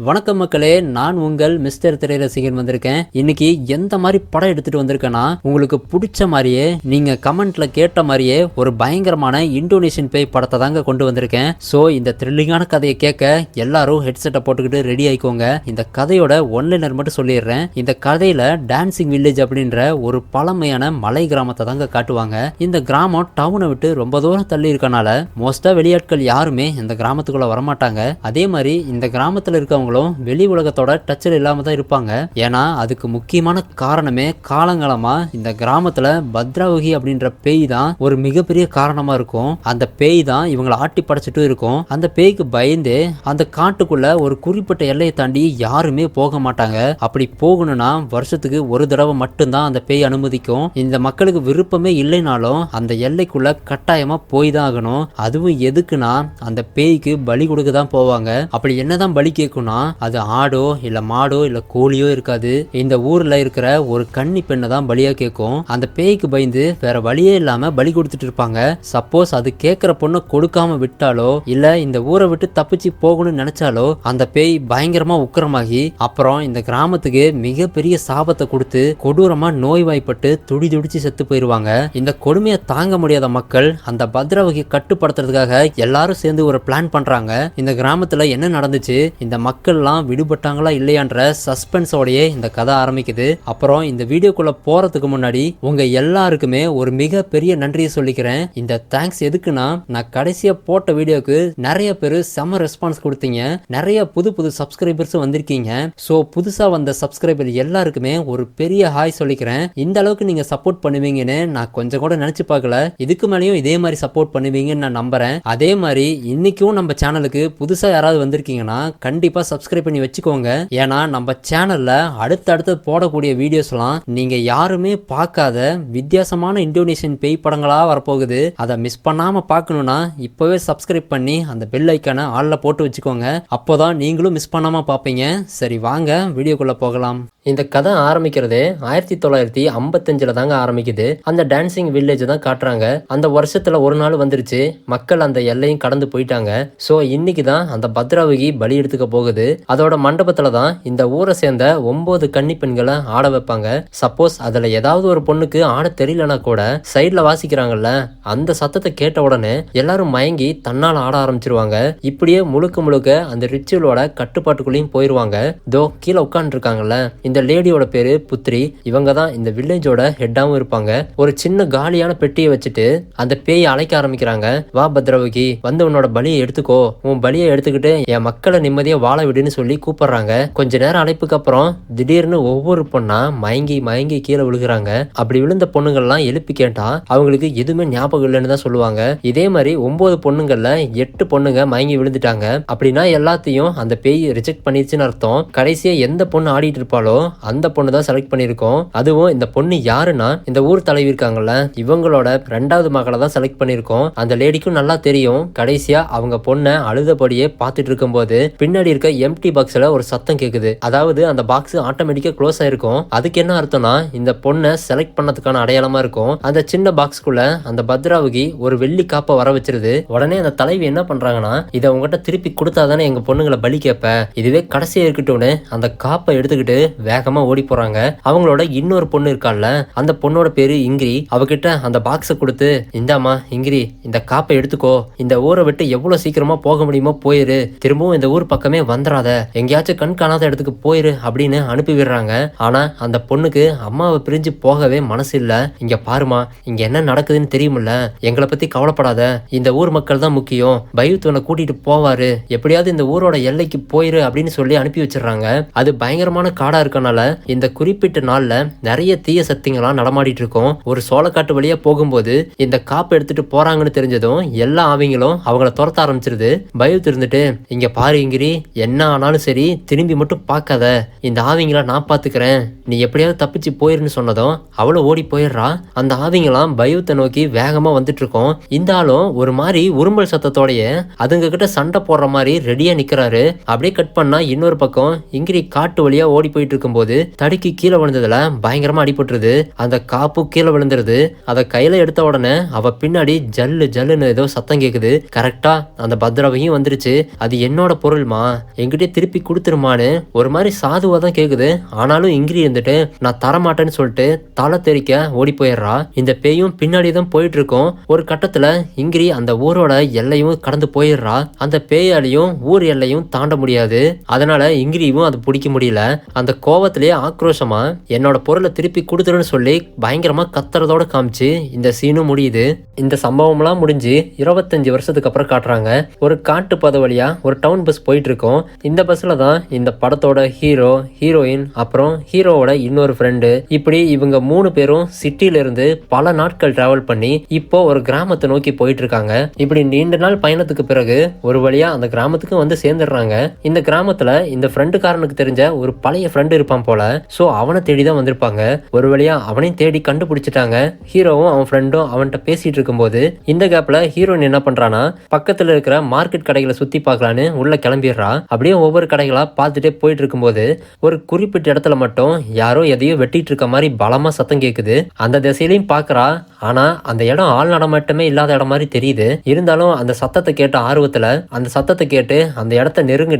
வணக்கம் மக்களே, நான் உங்கள் மிஸ்டர் திரைரசிகன் வந்திருக்கேன். இன்னைக்கு எந்த மாதிரி படம் எடுத்துட்டு வந்திருக்கேன்னா, உங்களுக்கு பிடிச்ச மாதிரியே நீங்க கமெண்ட்ல கேட்ட மாதிரியே ஒரு பயங்கரமான இந்தோனேஷியன் பேய் படத்தை தாங்க கொண்டு வந்திருக்கேன். ஸோ இந்த த்ரில்லிங்கான கதையை கேட்க எல்லாரும் ஹெட்செட்டை போட்டுக்கிட்டு ரெடி ஆயிக்கோங்க. இந்த கதையோட ஒன்லைனர் மட்டும் சொல்லிடுறேன். இந்த கதையில டான்சிங் வில்லேஜ் அப்படின்ற ஒரு பழமையான மலை கிராமத்தை தாங்க காட்டுவாங்க. இந்த கிராமம் டவுனை விட்டு ரொம்ப தூரம் தள்ளி இருக்கனால மோஸ்டா வெளியாட்கள் யாருமே இந்த கிராமத்துக்குள்ள வரமாட்டாங்க. அதே மாதிரி இந்த கிராமத்துல இருக்கவங்க வெளி உலகத்தோட டச்சில் இல்லாம தான் இருப்பாங்க. ஏன்னா அதுக்கு முக்கியமான காரணமே காலங்காலமா இந்த கிராமத்துல பத்ராவகி அப்படின்ற பேய் தான் ஒரு மிகப்பெரிய காரணமா இருக்கும். அந்த பேய் தான் இவங்களை ஆட்டி படைச்சிட்டு இருக்கும். அந்த பேய்க்கு பயந்து அந்த காட்டுக்குள்ள ஒரு குறிப்பிட்ட எல்லையை தாண்டி யாருமே போக மாட்டாங்க. அப்படி போகணும்னா வருஷத்துக்கு ஒரு தடவை மட்டும்தான் அந்த பேய் அனுமதிக்கும். இந்த மக்களுக்கு விருப்பமே இல்லைனாலும் அந்த எல்லைக்குள்ள கட்டாயமா போய் தான் ஆகணும். அதுவும் எதுக்குன்னா அந்த பேய்க்கு பலி கொடுக்க தான் போவாங்க. அப்படி என்னதான் பலி கேட்கணும், அது ஆடோ இல்ல மாடோ இல்ல கோழியோ இருக்காது. இந்த ஊர்ல இருக்கிற ஒரு கன்னி பெண்ணை தான் பலியா கேட்கும். அந்த பேய்க்கு பயந்து வேற வழியே இல்லாம பலி கொடுத்துட்டு இருப்பாங்க. சப்போஸ் அது கேட்கிற பொண்ணை கொடுக்காம விட்டாலோ இல்ல இந்த ஊரை விட்டு தப்பிச்சு போகணும்னு நினைச்சாலோ அந்த பேய் பயங்கரமா உக்கிரமாகி அப்புறம் இந்த கிராமத்துக்கு மிகப்பெரிய சாபத்தை கொடுத்து கொடூரமா நோய்வாய்ப்பட்டு துடி துடிச்சு செத்து போயிருவாங்க. இந்த கொடுமையை தாங்க முடியாத மக்கள் அந்த பத்ராவகியை கட்டுப்படுத்துறதுக்காக எல்லாரும் சேர்ந்து ஒரு பிளான் பண்றாங்க. இந்த கிராமத்துல என்ன நடந்துச்சு, இந்த மக்கள்லாம் விடுபட்டாங்களா இல்லையான்ற சஸ்பென்ஸோடயே இந்த கதை ஆரம்பிக்குது. அப்புறம் இந்த வீடியோக்குள்ள போறதுக்கு முன்னாடி உங்க எல்லாருக்குமே ஒரு மிகப்பெரிய நன்றியை சொல்லிக்கிறேன். இந்த தேங்க்ஸ் எதுக்குன்னா, நான் கடைசியா போட்ட வீடியோக்கு நிறைய பேர் செம ரெஸ்பான்ஸ் கொடுத்தீங்க. நிறைய புது புது சப்ஸ்கிரைபர்ஸ் வந்திருக்கீங்க. ஸோ புதுசா வந்த சப்ஸ்கிரைபர் எல்லாருக்குமே ஒரு பெரிய ஹாய் சொல்லிக்கிறேன். இந்த அளவுக்கு நீங்க சப்போர்ட் பண்ணுவீங்கன்னு நான் கொஞ்சம் கூட நினைச்சு பார்க்கல. இதுக்கு மேலேயும் இதே மாதிரி சப்போர்ட் பண்ணுவீங்கன்னு நான் நம்புறேன். அதே மாதிரி இன்னைக்கும் நம்ம சேனலுக்கு புதுசா யாராவது வந்திருக்கீங்கன்னா கண்டிப்பா சப்ஸ்கிரைப் பண்ணி வச்சுக்கோங்க. ஏன்னா நம்ம சேனல்ல அடுத்தடுத்து போடக்கூடிய வீடியோஸ்லாம் நீங்க யாருமே பார்க்காத வித்தியாசமான இந்தோனேஷியன் பேய் படங்களா வரப்போகுது. அதை மிஸ் பண்ணாம பார்க்கணும்னா இப்பவே சப்ஸ்கிரைப் பண்ணி அந்த பெல் ஐக்கானை ஆல்ல போட்டு வச்சுக்கோங்க. அப்போதான் நீங்களும் மிஸ் பண்ணாம பார்ப்பீங்க. சரி வாங்க வீடியோக்குள்ள போகலாம். இந்த கதை ஆரம்பிக்கிறதே 1955 தாங்க ஆரம்பிக்குது. அந்த டான்சிங் வில்லேஜ் தான் காட்டுறாங்க. அந்த வருஷத்துல ஒரு நாள் வந்துருச்சு. மக்கள் அந்த எல்லையும் கடந்து போயிட்டாங்க. ஸோ இன்னைக்கு தான் அந்த பத்ராவகி பலி எடுத்துக்க போகுது. அதோட மண்டபத்துல தான் இந்த ஊரை சேர்ந்த 9 கன்னி பெண்களை ஆட வைப்பாங்க. சப்போஸ் அதுல ஏதாவது ஒரு பொண்ணுக்கு ஆட தெரியலனா கூட சைட்ல வாசிக்கிறாங்கல்ல, அந்த சத்தத்தை கேட்ட உடனே எல்லாரும் மயங்கி தன்னால ஆட ஆரம்பிச்சிருவாங்க. இப்படியே முழுக்க முழுக்க அந்த ரிச்சுவலோட கட்டுப்பாட்டுக்குள்ளேயும் போயிருவாங்க. தோ கீழே உட்கார்ந்து இருக்காங்கல்ல, இந்த லேடியோட பேரு புத்ரி. இவங்க தான் இந்த வில்லேஜோட ஹெட்டாவும் இருப்பாங்க. ஒரு சின்ன காலியான பெட்டியை வச்சுட்டு அந்த பேயை அழைக்க ஆரம்பிக்கிறாங்க. வா பத்ராவகி, வந்து உன்னோட பலியை எடுத்துக்கோ. உன் பலியை எடுத்துக்கிட்டு என் மக்களை நிம்மதியா வாழ விடுன்னு சொல்லி கூப்பிடுறாங்க. கொஞ்ச நேரம் அழைப்புக்கு அப்புறம் திடீர்னு ஒவ்வொரு பொண்ணா மயங்கி மயங்கி கீழே விழுகிறாங்க. அப்படி விழுந்த பொண்ணுங்கள்லாம் எழுப்பி கேட்டா அவங்களுக்கு எதுவுமே ஞாபகம் இல்லைன்னு தான் சொல்லுவாங்க. இதே மாதிரி 9 பொண்ணுங்கள்ல 8 பொண்ணுங்க மயங்கி விழுந்துட்டாங்க. அப்படின்னா எல்லாத்தையும் அந்த பேய் ரிஜெக்ட் பண்ணிருச்சுன்னு அர்த்தம். கடைசியா எந்த பொண்ணு ஆடிட்டு இருப்பாளோ அந்த பொண்ணு தான் செலக்ட் பண்ணிருக்கோம். அதுவும் இந்த பொண்ணு யாருன்னா இந்த ஊர் தலைவி இருக்காங்கல்ல, இவங்களோட 2வது மகளை தான் செலக்ட் பண்ணிருக்கோம். அந்த லேடிக்கும் நல்லா தெரியும். கடைசியா அவங்க பொண்ணை அழுதபடியே பார்த்துட்டு இருக்கும்போது பின்னாடி இருக்க எம்டி பாக்ஸ்ல ஒரு சத்தம் கேக்குது. அதாவது அந்த பாக்ஸ் ஆட்டோமேட்டிக்கா க்ளோஸ் ஆயிருக்கும். அதுக்கு என்ன அர்த்தம்னா இந்த பொண்ணை செலக்ட் பண்ணதுக்கான அடையாளமா இருக்கும். அந்த சின்ன பாக்ஸ்குள்ள அந்த பத்ராவகி ஒரு வெள்ளி காப்பை வர வச்சிருது. உடனே அந்த தலைவி என்ன பண்றாங்கன்னா, இதை உங்ககிட்ட திருப்பி கொடுத்தாதானே எங்க பொண்ணுங்களை பலி கேட்ப, இதுவே கடைசியா இருக்கட்டும்னு அந்த காப்பை எடுத்துக்கிட்டு வேகமா ஓடி போறாங்க. அவங்களோட இன்னொரு பொண்ணு இருக்கால, அந்த பொண்ணோட பேரு இங்கிரி. அவகிட்ட அந்த பாக்ஸை கொடுத்து, இந்தாமா இங்கிரி, இந்த காப்பை எடுத்துக்கோ. இந்த ஊரை விட்டு எவ்வளவு சீக்கிரமா போக முடியுமோ போயிரு. திரும்பவும் இந்த ஊர் பக்கமே வந்துடாத, எங்கேயாச்சும் கண் காணாத இடத்துக்கு போயிரு அப்படின்னு அனுப்பி விடுறாங்க. ஆனா அந்த பொண்ணுக்கு அம்மாவை பிரிஞ்சு போகவே மனசு இல்ல. இங்க பாருமா, இங்க என்ன நடக்குதுன்னு தெரியுமில்ல, எங்களை பத்தி கவலைப்படாத, இந்த ஊர் மக்கள் தான் முக்கியம், பையுத்துவனை கூட்டிட்டு போவாரு, எப்படியாவது இந்த ஊரோட எல்லைக்கு போயிரு அப்படின்னு சொல்லி அனுப்பி வச்சிடறாங்க. அது பயங்கரமான காடா இருக்கனால இந்த குறிப்பிட்ட நாள்ல நிறைய தீய சக்திகள்லாம் நடமாடிட்டு இருக்கும். ஒரு சோளக்காட்டு வழியா போகும்போது இந்த காப்பு எடுத்துட்டு போறாங்கன்னு தெரிஞ்சதும் எல்லா ஆவிங்களும் அவங்கள துரத்த ஆரம்பிச்சிருது. பயத்து இருந்துட்டு, இங்க பாரு இங்கிரி, என்ன ஆனாலும் சரி திரும்பி மட்டும் பார்க்காத, இந்த ஆவிங்கள நான் பாத்துக்கிறேன், நீ எப்படியாவது தப்பிச்சு போயிருன்னு சொன்னதும் அவளும் ஓடி போயிடுறா. அந்த ஆவிங்களாம் பயத்தை நோக்கி வேகமா வந்துட்டு இருக்கோம். இந்த ஆளும் ஒரு மாதிரி உரும்பல் சத்தத்தோடைய அதுங்க கிட்ட சண்டை போடுற மாதிரி ரெடியா நிக்கிறாரு. அப்படியே கட் பண்ணா இன்னொரு பக்கம் இங்கிரி காட்டு வழியா ஓடி போயிட்டு இருக்கும்போது தடுக்கி கீழே விழுந்ததுல பயங்கரமா அடிபட்டுருது. அந்த காப்பு கீழே விழுந்துருது. அதை கையில எடுத்த உடனே அவ பின்னாடி ஜல்லு ஜல்லுன்னு ஏதோ சத்தம் கேக்குது. கரெக்டா அந்த பத்ராவையும் வந்துருச்சு. அது என்னோட பொருள்மா, என்கிட்ட திருப்பி கொடுத்துருமான்னு ஒரு மாதிரி சாதுவா தான் கேக்குது. ஆனாலும் இங்கிரி இருந்துட்டு நான் தரமாட்டேன்னு சொல்லிட்டு தலை தெறிக்க ஓடி போயிடுறா. இந்த பேயும் பின்னாடி தான் போயிட்டு இருக்கும். ஒரு கட்டத்துல இங்கிரி அந்த ஊரோட எல்லையும் கடந்து போயிடுறா. அந்த பேயாலையும் ஊர் எல்லையும் தாண்ட முடியாது. அதனால இங்கிரியும் அது பிடிக்க முடியல. அந்த கோவத்திலேயே ஆக்ரோஷமா என்னோட பொருளை திருப்பி கொடுத்துருன்னு சொல்லி பயங்கரமா கத்துறதோட காமிச்சு இந்த சீனும் முடியுது. இந்த சம்பவம்லாம் முடிஞ்சு 25 வருஷத்துக்கு அப்புறம் காட்டுறாங்க. ஒரு காட்டு பாதை வழியா ஒரு டவுன் பஸ் போயிட்டு இருக்கோம். இந்த பஸ்ல தான் இந்த படத்தோட ஹீரோ, ஹீரோயின், அப்புறம் ஹீரோவோட இன்னொரு ஃப்ரெண்டு, இப்படி இவங்க 3 பேரும் சிட்டில இருந்து பல நாட்கள் டிராவல் பண்ணி இப்போ ஒரு கிராமத்தை நோக்கி போயிட்டு இருக்காங்க. இப்படி நீண்ட நாள் பயணத்துக்கு பிறகு ஒரு வழியா அந்த கிராமத்துக்கு வந்து சேர்ந்துடுறாங்க. இந்த கிராமத்துல இந்த ஃப்ரெண்டுக்காரனுக்கு தெரிஞ்ச ஒரு பழைய ஃப்ரெண்டு இருப்பான் போல. சோ அவனை தேடி தான் வந்திருப்பாங்க. ஒரு வழியா அவனையும் தேடி கண்டுபிடிச்சிட்டாங்க. ஹீரோவும் அவன் ஃப்ரெண்டும் அவன்கிட்ட பேசிட்டு இருக்கும்போது இந்த கேப்ல ஹீரோயின் என்ன பண்றானா, பக்கத்துல இருக்கிற மார்க்கெட் கடைகளை சுத்தி பார்க்கலான்னு உள்ள கிளம்பிடுறா. அப்படியே ஒவ்வொரு கடைகளா பார்த்துட்டே போயிட்டு இருக்கும்போது ஒரு குறிப்பிட்ட இடத்துல மட்டும் யாரோ எதையோ வெட்டிட்டு இருக்க மாதிரி பலமா சத்தம் கேக்குது. அந்த திசையிலையும் பாக்குறா. ஆனா அந்த இடம் ஆள் நடமாட்டமே இல்லாத இடம் மாதிரி தெரியுது. இருந்தாலும் அந்த சத்தத்தை கேட்ட ஆர்வத்துல அந்த சத்தத்தை கேட்டு அந்த இடத்த நெருங்க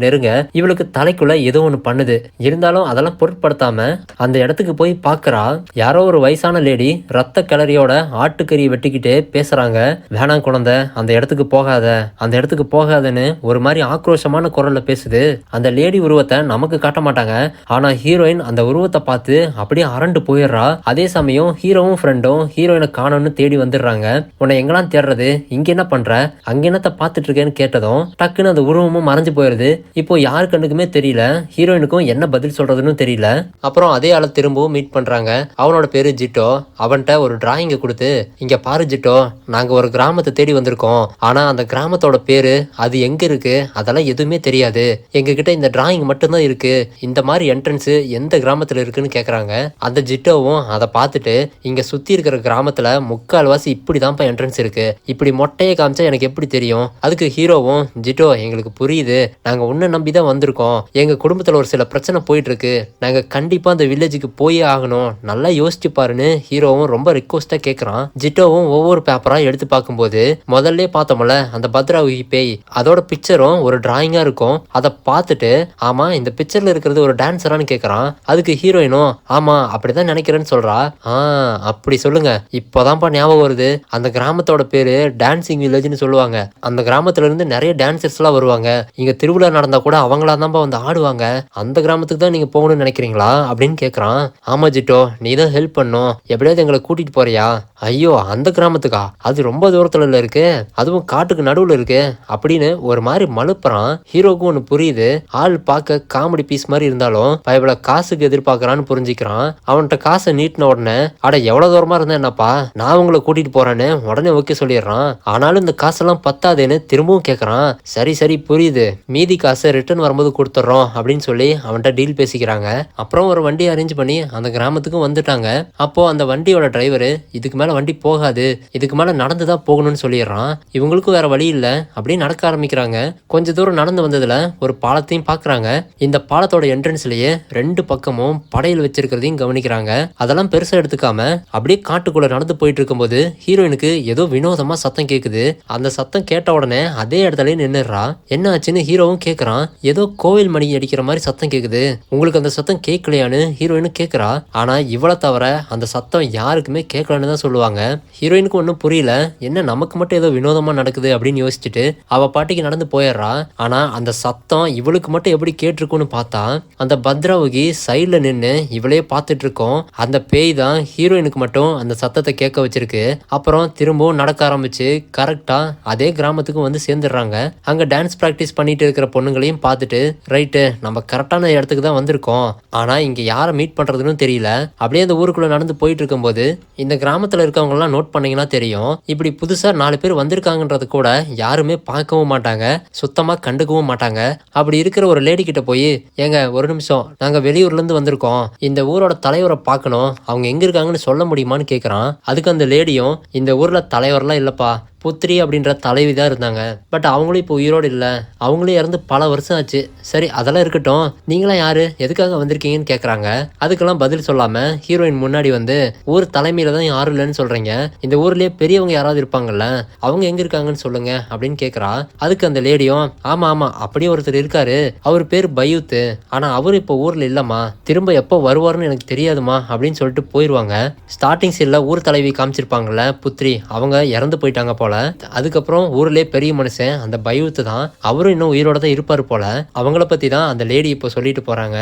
இவளுக்கு தலைக்குள்ள ஏதோ ஒண்ணு பண்ணுது. இருந்தாலும் அதெல்லாம் பொருட்படுத்தாம அந்த இடத்துக்கு போய் பாக்குறா. யாரோ ஒரு வயசான லேடி ரத்த கிளறியோட ஆட்டுக்கறியை வெட்டிக்கிட்டு பேசுறாங்க. வேணாம் குழந்தை, அந்த இடத்துக்கு போகாத, அந்த இடத்துக்கு போகாதன்னு ஒரு மாதிரி ஆக்ரோஷமான குரல்ல பேசுது. அந்த லேடி உருவத்தை நமக்கு காட்ட மாட்டாங்க. ஆனா ஹீரோயின் அந்த உருவத்தை பார்த்து அப்படியே அரண்டு போயிடுறா. அதே சமயம் ஹீரோவும் ஃப்ரெண்டும் ஹீரோயினை காணோன்னு தேடி வந்துடுறாங்க. உன்னை எங்கெல்லாம் தேடுறது, இங்க என்ன பண்ற, அங்க என்னத்த பாத்துட்டு இருக்கேன்னு கேட்டதும் டக்குன்னு அந்த உருவமும் மறைஞ்சு போயிருது. இப்போ யாரு கண்ணுக்குமே தெரியல. ஹீரோயினுக்கும் என்ன பதில் சொல்றதுன்னு தெரியல. அப்புறம் அதே ஆளை திரும்பவும் மீட் பண்றாங்க. அவனோட பேரு ஜிட்டோ. அவன்கிட்ட ஒரு டிராயிங்க கொடுத்து, இங்க பாரு ஜிட்டோ, நாங்க ஒரு கிராமத்தை தேடி வந்திருக்கோம். ஆனா அந்த கிராமத்தோட பேரு அது எங்க இருக்கு அதெல்லாம் எதுவுமே தெரியாது. எங்க கிட்ட இந்த டிராயிங் மட்டும்தான் இருக்கு. இந்த மாதிரி என்ட்ரன்ஸ் எந்த கிராமத்துல இருக்குன்னு கேக்குறாங்க. அந்த ஜிட்டோவும் அதை பார்த்துட்டு, இங்க சுத்தி இருக்கிற கிராமத்துல முக்கால்வாசி இப்படிதான்ப்பா என்ட்ரன்ஸ் இருக்கு, இப்படி மொட்டையை காமிச்சா எனக்கு எப்படி தெரியும். அதுக்கு ஹீரோவும், ஜிட்டோ எங்களுக்கு புரியுது, நாங்க உன்னை நம்பிதான் வந்திருக்கோம். எங்க குடும்பத்துல ஒரு சில பிரச்சனை போயிட்டு இருக்கு, நாங்க கண்டிப்பா அந்த வில்லேஜுக்கு போயே ஆகணும், நல்லா யோசிச்சு பாருன்னு ஹீரோவும் ரொம்ப ரிக்வஸ்டா கேக்குறான். ஜிட்டோவும் ஒவ்வொரு பேப்பரா எடுத்து பார்க்கும்போது முதல்ல பார்த்தோம்ல அந்த பத்ராவுகி பேய், அதோட பிக்சரும் ஒரு டிராயிங்கா இருக்கும். அதை பார்த்துட்டு, ஆமா இந்த பிக்சர்ல இருக்கிறது ஒரு டான்ஸரான்னு கேக்குறான். அதுக்கு ஹீரோயினும், ஆமா அப்படிதான் நினைக்கிறேன்னு சொல்றா. அப்படி சொல்லுங்க, இப்போதான்ப்பா ஞாபகம் வருது, அந்த கிராமத்தோட பேரு டான்சிங் வில்லேஜ்னு சொல்லுவாங்க. அந்த கிராமத்துல இருந்து நிறைய டான்சர்ஸ் எல்லாம் வருவாங்க. இங்க திருவிழா நடந்தா கூட அவங்களா தான்ப்பா வந்து ஆடுவாங்க. அந்த கிராமத்துக்கு தான் நீங்க போகணும்னு நினைக்கிறீங்களா அப்படின்னு கேக்குறான். ஆமா ஜிட்டோ, நீ தான் ஹெல்ப் பண்ணும், எப்படியாவது எங்களை கூட்டிட்டு போறியா. ஐயோ அந்த கிராமத்துக்கா, அது ரொம்ப தூரத்துல இருக்கு, அதுவும் காட்டுக்கு நடுவுல இருக்கு அப்படின்னு ஒரு மாதிரி மழுப்புறான். ஹீரோக்கும் ஒண்ணு புரியுது. ஆள் பார்க்க காமெடி பீஸ் மாதிரி இருந்தாலும் பயபல காசுக்கு எதிர்பார்க்கறான்னு புரிஞ்சுக்கிறான். அவன்கிட்ட காசை நீட்டின உடனே, அட எவ்வளவு தூரமா இருந்தா என்னப்பா, நான் உங்களை கூட்டிட்டு போறேன்னு உடனே ஓகே சொல்லிடுறான். ஆனாலும் இந்த காசெல்லாம் பத்தாதுன்னு திரும்பவும் கேட்கறான். சரி சரி புரியுது, மீதி காசை ரிட்டர்ன் வரும்போது கொடுத்துட்றோம் அப்படின்னு சொல்லி அவன்கிட்ட டீல் பேசிக்கிறாங்க. அப்புறம் ஒரு வண்டி அரேஞ்ச் பண்ணி அந்த கிராமத்துக்கும் வந்துட்டாங்க. அப்போ அந்த வண்டியோட டிரைவர், இதுக்கு மேல வண்டி போகாது, இதுக்கு மேல நடந்துதான் போகணும்னு சொல்லிடுறான். இவங்களுக்கும் வேற வழி இல்ல, அப்படியே நடக்க ஆரம்பிக்கிறாங்க. கொஞ்ச தூரம் நடந்து வந்ததுல ஒரு பாலத்தையும் பாக்குறாங்க. இந்த பாலத்தோட என்ட்ரன்ஸ்லயே 2 பக்கமும் படையல் வச்சிருக்கிறதையும் கவனிக்கிறாங்க. அதெல்லாம் பெருசா எடுத்துக்காம அப்படியே காட்டுக்குள்ள நடந்து போயிட்டு இருக்கும்போது ஹீரோயினுக்கு ஏதோ வினோதமா சத்தம் கேக்குது. அந்த சத்தம் கேட்ட உடனே அதே இடத்துல நின்னுறா. என்ன ஆச்சுன்னு ஹீரோவும் கேக்குறான். ஏதோ கோவில் மணி அடிக்கிற மாதிரி சத்தம் கேக்குது, உங்களுக்கு அந்த சத்தம் கேட்கலையான்னு ஹீரோயினும் கேக்குறா. ஆனா இவளை தவிர அந்த சத்தம் யாருக்குமே கேட்கலன்னு தான் சொல்லுவாங்க. ஹீரோயினுக்கு ஒன்றும் புரியல, என்ன நமக்கு மட்டும் ஏதோ வினோதமா நடக்குது அப்படின்னு யோசிச்சுட்டு அவ பாட்டிக்கு நடந்து போயிடுறா. ஆனா அந்த சத்தம் இவளுக்கு மட்டும் எப்படி கேட்டிருக்குன்னு பார்த்தா, அந்த பத்ராவுகி சைட்ல நின்று இவளே பார்த்துட்டு இருக்கோம். அந்த பேய் தான் ஹீரோயினுக்கு மட்டும் அந்த சத்தத்தை கேட்க வச்சிருக்கு. அப்புறம் திரும்பவும் நடக்க ஆரம்பிச்சு கரெக்டா அதே கிராமத்துக்கு வந்து சேர்ந்துடுறாங்க. அங்க டான்ஸ் பிராக்டிஸ் பண்ணிட்டு இருக்கிற பொண்ணுங்களையும் பார்த்துட்டு, ரைட்டு நம்ம கரெக்டான இடத்துக்கு தான் வந்திருக்கோம், ஆனா இங்க யாரை மீட் பண்றதுன்னு தெரியல. அப்படியே அந்த ஊருக்குள்ள நடந்து போயிட்டு இருக்கும்போது இந்த கிராமத்துல இருக்கவங்க எல்லாம் நோட் பண்ணீங்கன்னா தெரியும், இப்படி புதுசா 4 பேர் வந்திருக்காங்கன்றது கூட யாருமே பார்க்கவும் மாட்டாங்க, சுத்தமா கண்டுக்கவும் மாட்டாங்க. அப்படி இருக்கிற ஒரு லேடி கிட்ட போய், ஏங்க ஒரு நிமிஷம், நாங்க வெளியூர்ல இருந்து வந்திருக்கோம், இந்த ஊரோட தலைவரை பார்க்கணும், அவங்க எங்க இருக்காங்கன்னு சொல்ல முடியுமான்னு கேக்குறான். அதுக்கு அந்த லேடியும், இந்த ஊர்ல தலைவர்லாம் இல்லப்பா, புத்ரி அப்படின்ற தலைவி தான் இருந்தாங்க. பட் அவங்களும் இப்போ உயிரோடு இல்லை, அவங்களும் இறந்து பல வருஷம் ஆச்சு. சரி அதெல்லாம் இருக்கட்டும், நீங்களாம் யாரு, எதுக்காக வந்திருக்கீங்கன்னு கேட்குறாங்க. அதுக்கெல்லாம் பதில் சொல்லாமல் ஹீரோயின் முன்னாடி வந்து ஊர் தலைமையில தான் யாரும் இல்லைன்னு சொல்கிறீங்க, இந்த ஊர்லேயே பெரியவங்க யாராவது இருப்பாங்கல்ல, அவங்க எங்கே இருக்காங்கன்னு சொல்லுங்க அப்படின்னு கேட்குறா. அதுக்கு அந்த லேடியும் ஆமாம் ஆமாம் அப்படியே ஒருத்தர் இருக்காரு, அவர் பேர் பயூத்து, ஆனால் அவர் இப்போ ஊரில் இல்லைம்மா, திரும்ப எப்போ வருவார்னு எனக்கு தெரியாதுமா அப்படின்னு சொல்லிட்டு போயிடுவாங்க. ஸ்டார்டிங் சீனில் ஊர் தலைவி காமிச்சிருப்பாங்கல்ல புத்ரி, அவங்க இறந்து போயிட்டாங்க போல. அதுக்கப்புறம் ஊர்லேயே பெரிய மனுஷன் அந்த பயூத்து தான், அவரும் இன்னும் உயிரோட தான் இருப்பார் போல. அவங்கள பற்றி தான் அந்த லேடி இப்போ சொல்லிட்டு போகிறாங்க.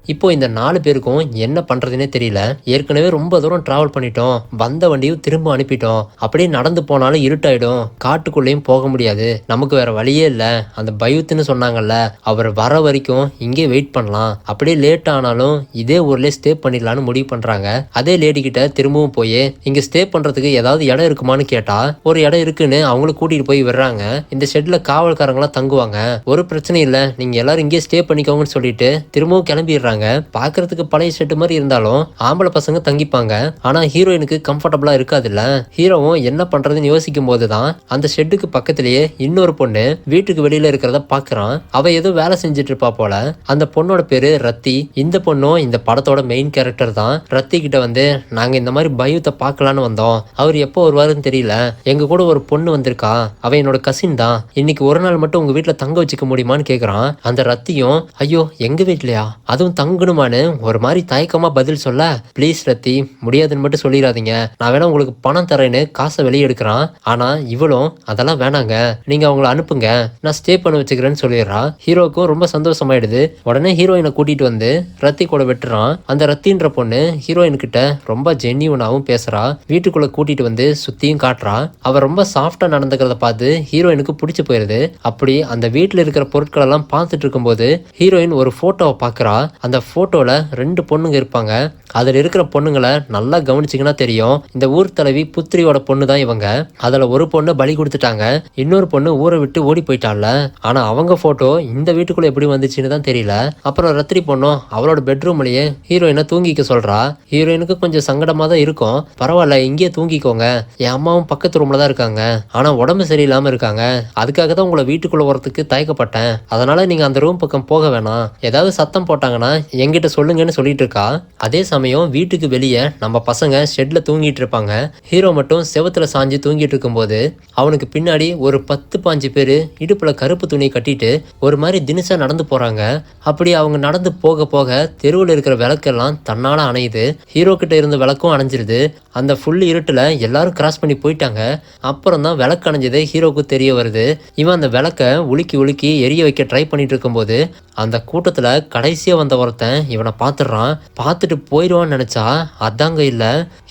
இப்போ இந்த 4 பேருக்கும் என்ன பண்றதுன்னே தெரியல. ஏற்கனவே ரொம்ப தூரம் டிராவல் பண்ணிட்டோம், வந்த வண்டியும் திரும்ப அனுப்பிட்டோம், அப்படியே நடந்து போனாலும் இருட்டாயிடும், காட்டுக்குள்ளேயும் போக முடியாது, நமக்கு வேற வழியே இல்லை. அந்த பயூத்துன்னு சொன்னாங்கல்ல, அவர் வர வரைக்கும் இங்கே வெயிட் பண்ணலாம், அப்படியே லேட் ஆனாலும் இதே ஊர்லேயே ஸ்டே பண்ணிடலான்னு முடிவு பண்றாங்க. அதே லேடி கிட்ட திரும்பவும் போய் இங்க ஸ்டே பண்றதுக்கு ஏதாவது இடம் இருக்குமான்னு கேட்டா ஒரு இடம் இருக்குன்னு அவங்களும் கூட்டிட்டு போய் விடுறாங்க. இந்த ஷெட்ல காவல்காரங்களாம் தங்குவாங்க, ஒரு பிரச்சனை இல்லை, நீங்க எல்லாரும் இங்கே ஸ்டே பண்ணிக்கோங்கன்னு சொல்லிட்டு திரும்பவும் கிளம்பிடுறாங்க. பாக்குறதுக்கு பழைய செட்டு மாதிரி இருந்தாலும் ஆம்பளை பசங்க தங்கிப்பாங்க. ஆனா ஹீரோயினுக்கு கம்ஃபர்டபுளா இருக்காதுல்ல. ஹீரோவும் என்ன பண்றதுன்னு யோசிக்கும் போதுதான் அந்த ஷெட்டுக்கு பக்கத்திலேயே இன்னொரு பொண்ணு வீட்டுக்கு வெளியில இருக்கிறத பாக்குறான். அவ ஏதோ வேலை செஞ்சுட்டு இருப்பா போல. அந்த பொண்ணோட பேரு ரத்தி. இந்த பொண்ணும் இந்த படத்தோட மெயின் கேரக்டர் தான். ரத்தி கிட்ட வந்து நாங்க இந்த மாதிரி பயூத்தை பார்க்கலான்னு வந்தோம், அவர் எப்போ வருவாருன்னு தெரியல, எங்க கூட ஒரு பொண்ணு வந்திருக்கா, அவ என்னோட கசின் தான், இன்னைக்கு ஒரு நாள் மட்டும் உங்க வீட்டுல தங்க வச்சுக்க முடியுமான்னு கேக்குறான். அந்த ரத்தியும் ஐயோ எங்க வீட்லயா, அதுவும் தங்கணுமான்னு ஒரு மாதிரி தயக்கமா பதில் சொல்ல, ப்ளீஸ் ரத்தி முடியாதுன்னு மட்டும் சொல்லிடாதீங்க, நான் வேணா உங்களுக்கு பணம் தரேன்னு காசை வெளியே எடுக்கிறான். ஆனா இவளும் அதெல்லாம் வேணாங்க, நீங்க அவங்கள அனுப்புங்க, நான் ஸ்டே பண்ண வச்சுக்கிறேன்னு சொல்லிடுறா. ஹீரோக்கும் ரொம்ப சந்தோஷமாயிடுது. உடனே ஹீரோயினை கூட்டிட்டு வந்து ரத்தி கூட வெட்டுறான். அந்த ரத்தின்ற பொண்ணு ஹீரோயின் கிட்ட ரொம்ப ஜென்யூனாவும் பேசுறா. வீட்டுக்குள்ள கூட்டிட்டு வந்து சுத்தியும் காட்டுறா. அவ ரொம்ப சாஃப்டா நடந்துக்கிறத பார்த்து ஹீரோயினுக்கு பிடிச்சு போயிருது. அப்படி அந்த வீட்டுல இருக்கிற பொருட்கள் எல்லாம் பார்த்துட்டு இருக்கும்போது ஹீரோயின் ஒரு போட்டோவை பாக்குறா. அந்த போட்டோல 2 பொண்ணுங்க இருப்பாங்க. அதுல இருக்கிற பொண்ணுங்களை நல்லா கவனிச்சிங்கன்னா தெரியும், இந்த ஊர் தலைவி புத்திரியோட பொண்ணு தான் இவங்க. அதுல ஒரு பொண்ணு பலி கொடுத்துட்டாங்க, இன்னொரு பொண்ணு ஊரை விட்டு ஓடி போயிட்டாள்ல. ஆனா அவங்க போட்டோ இந்த வீட்டுக்குள்ள எப்படி வந்துச்சுன்னு தான் தெரியல. அப்புறம் ரத்ரி பொண்ணும் அவளோட பெட்ரூம்லயே ஹீரோயினை தூங்கிக்க சொல்றா. ஹீரோயினுக்கு கொஞ்சம் சங்கடமா தான் இருக்கும். பரவாயில்ல இங்கேயே தூங்கிக்கோங்க, என் அம்மாவும் பக்கத்து ரூம்ல தான் இருக்காங்க, ஆனா உடம்பு சரியில்லாம இருக்காங்க, அதுக்காக தான் உங்களை வீட்டுக்குள்ள வரதுக்கு தயக்கப்பட்டேன், அதனால நீங்க அந்த ரூம் பக்கம் போக வேணாம், ஏதாவது சத்தம் போட்டாங்கன்னா என்கிட்ட சொல்லுங்கன்னு சொல்லிட்டு இருக்கா. அதே சமயம் வீட்டுக்கு வெளியே நம்ம பசங்க ஷெட்ல தூங்கிட்டு இருப்பாங்க. ஹீரோ மட்டும் செவத்துல சாஞ்சு தூங்கிட்டு இருக்கும்போது அவனுக்கு பின்னாடி ஒரு 10-15 பேரு இடுப்புல கருப்பு துணி கட்டிட்டு ஒரு மாதிரி தினசா நடந்து போறாங்க. அப்படி அவங்க நடந்து போக போக தெருவில் இருக்கிற விளக்கெல்லாம் தன்னால அணையுது. ஹீரோ கிட்ட இருந்த விளக்கும் அணைஞ்சிருது. அந்த ஃபுல் இருட்டுல எல்லாரும் கிராஸ் பண்ணி போயிட்டாங்க. அப்புறம் தான் விளக்கு அணைஞ்சது ஹீரோக்கு தெரிய வருது. இவன் அந்த விளக்க உலுக்கி உலுக்கி எரிய வைக்க ட்ரை பண்ணிட்டு இருக்கும்போது அந்த கூட்டத்துல கடைசியா வந்த ஒருத்தன் இவனை பார்த்துடுறான். பார்த்துட்டு போயிடுவான்னு நினைச்சா அதாங்க இல்ல,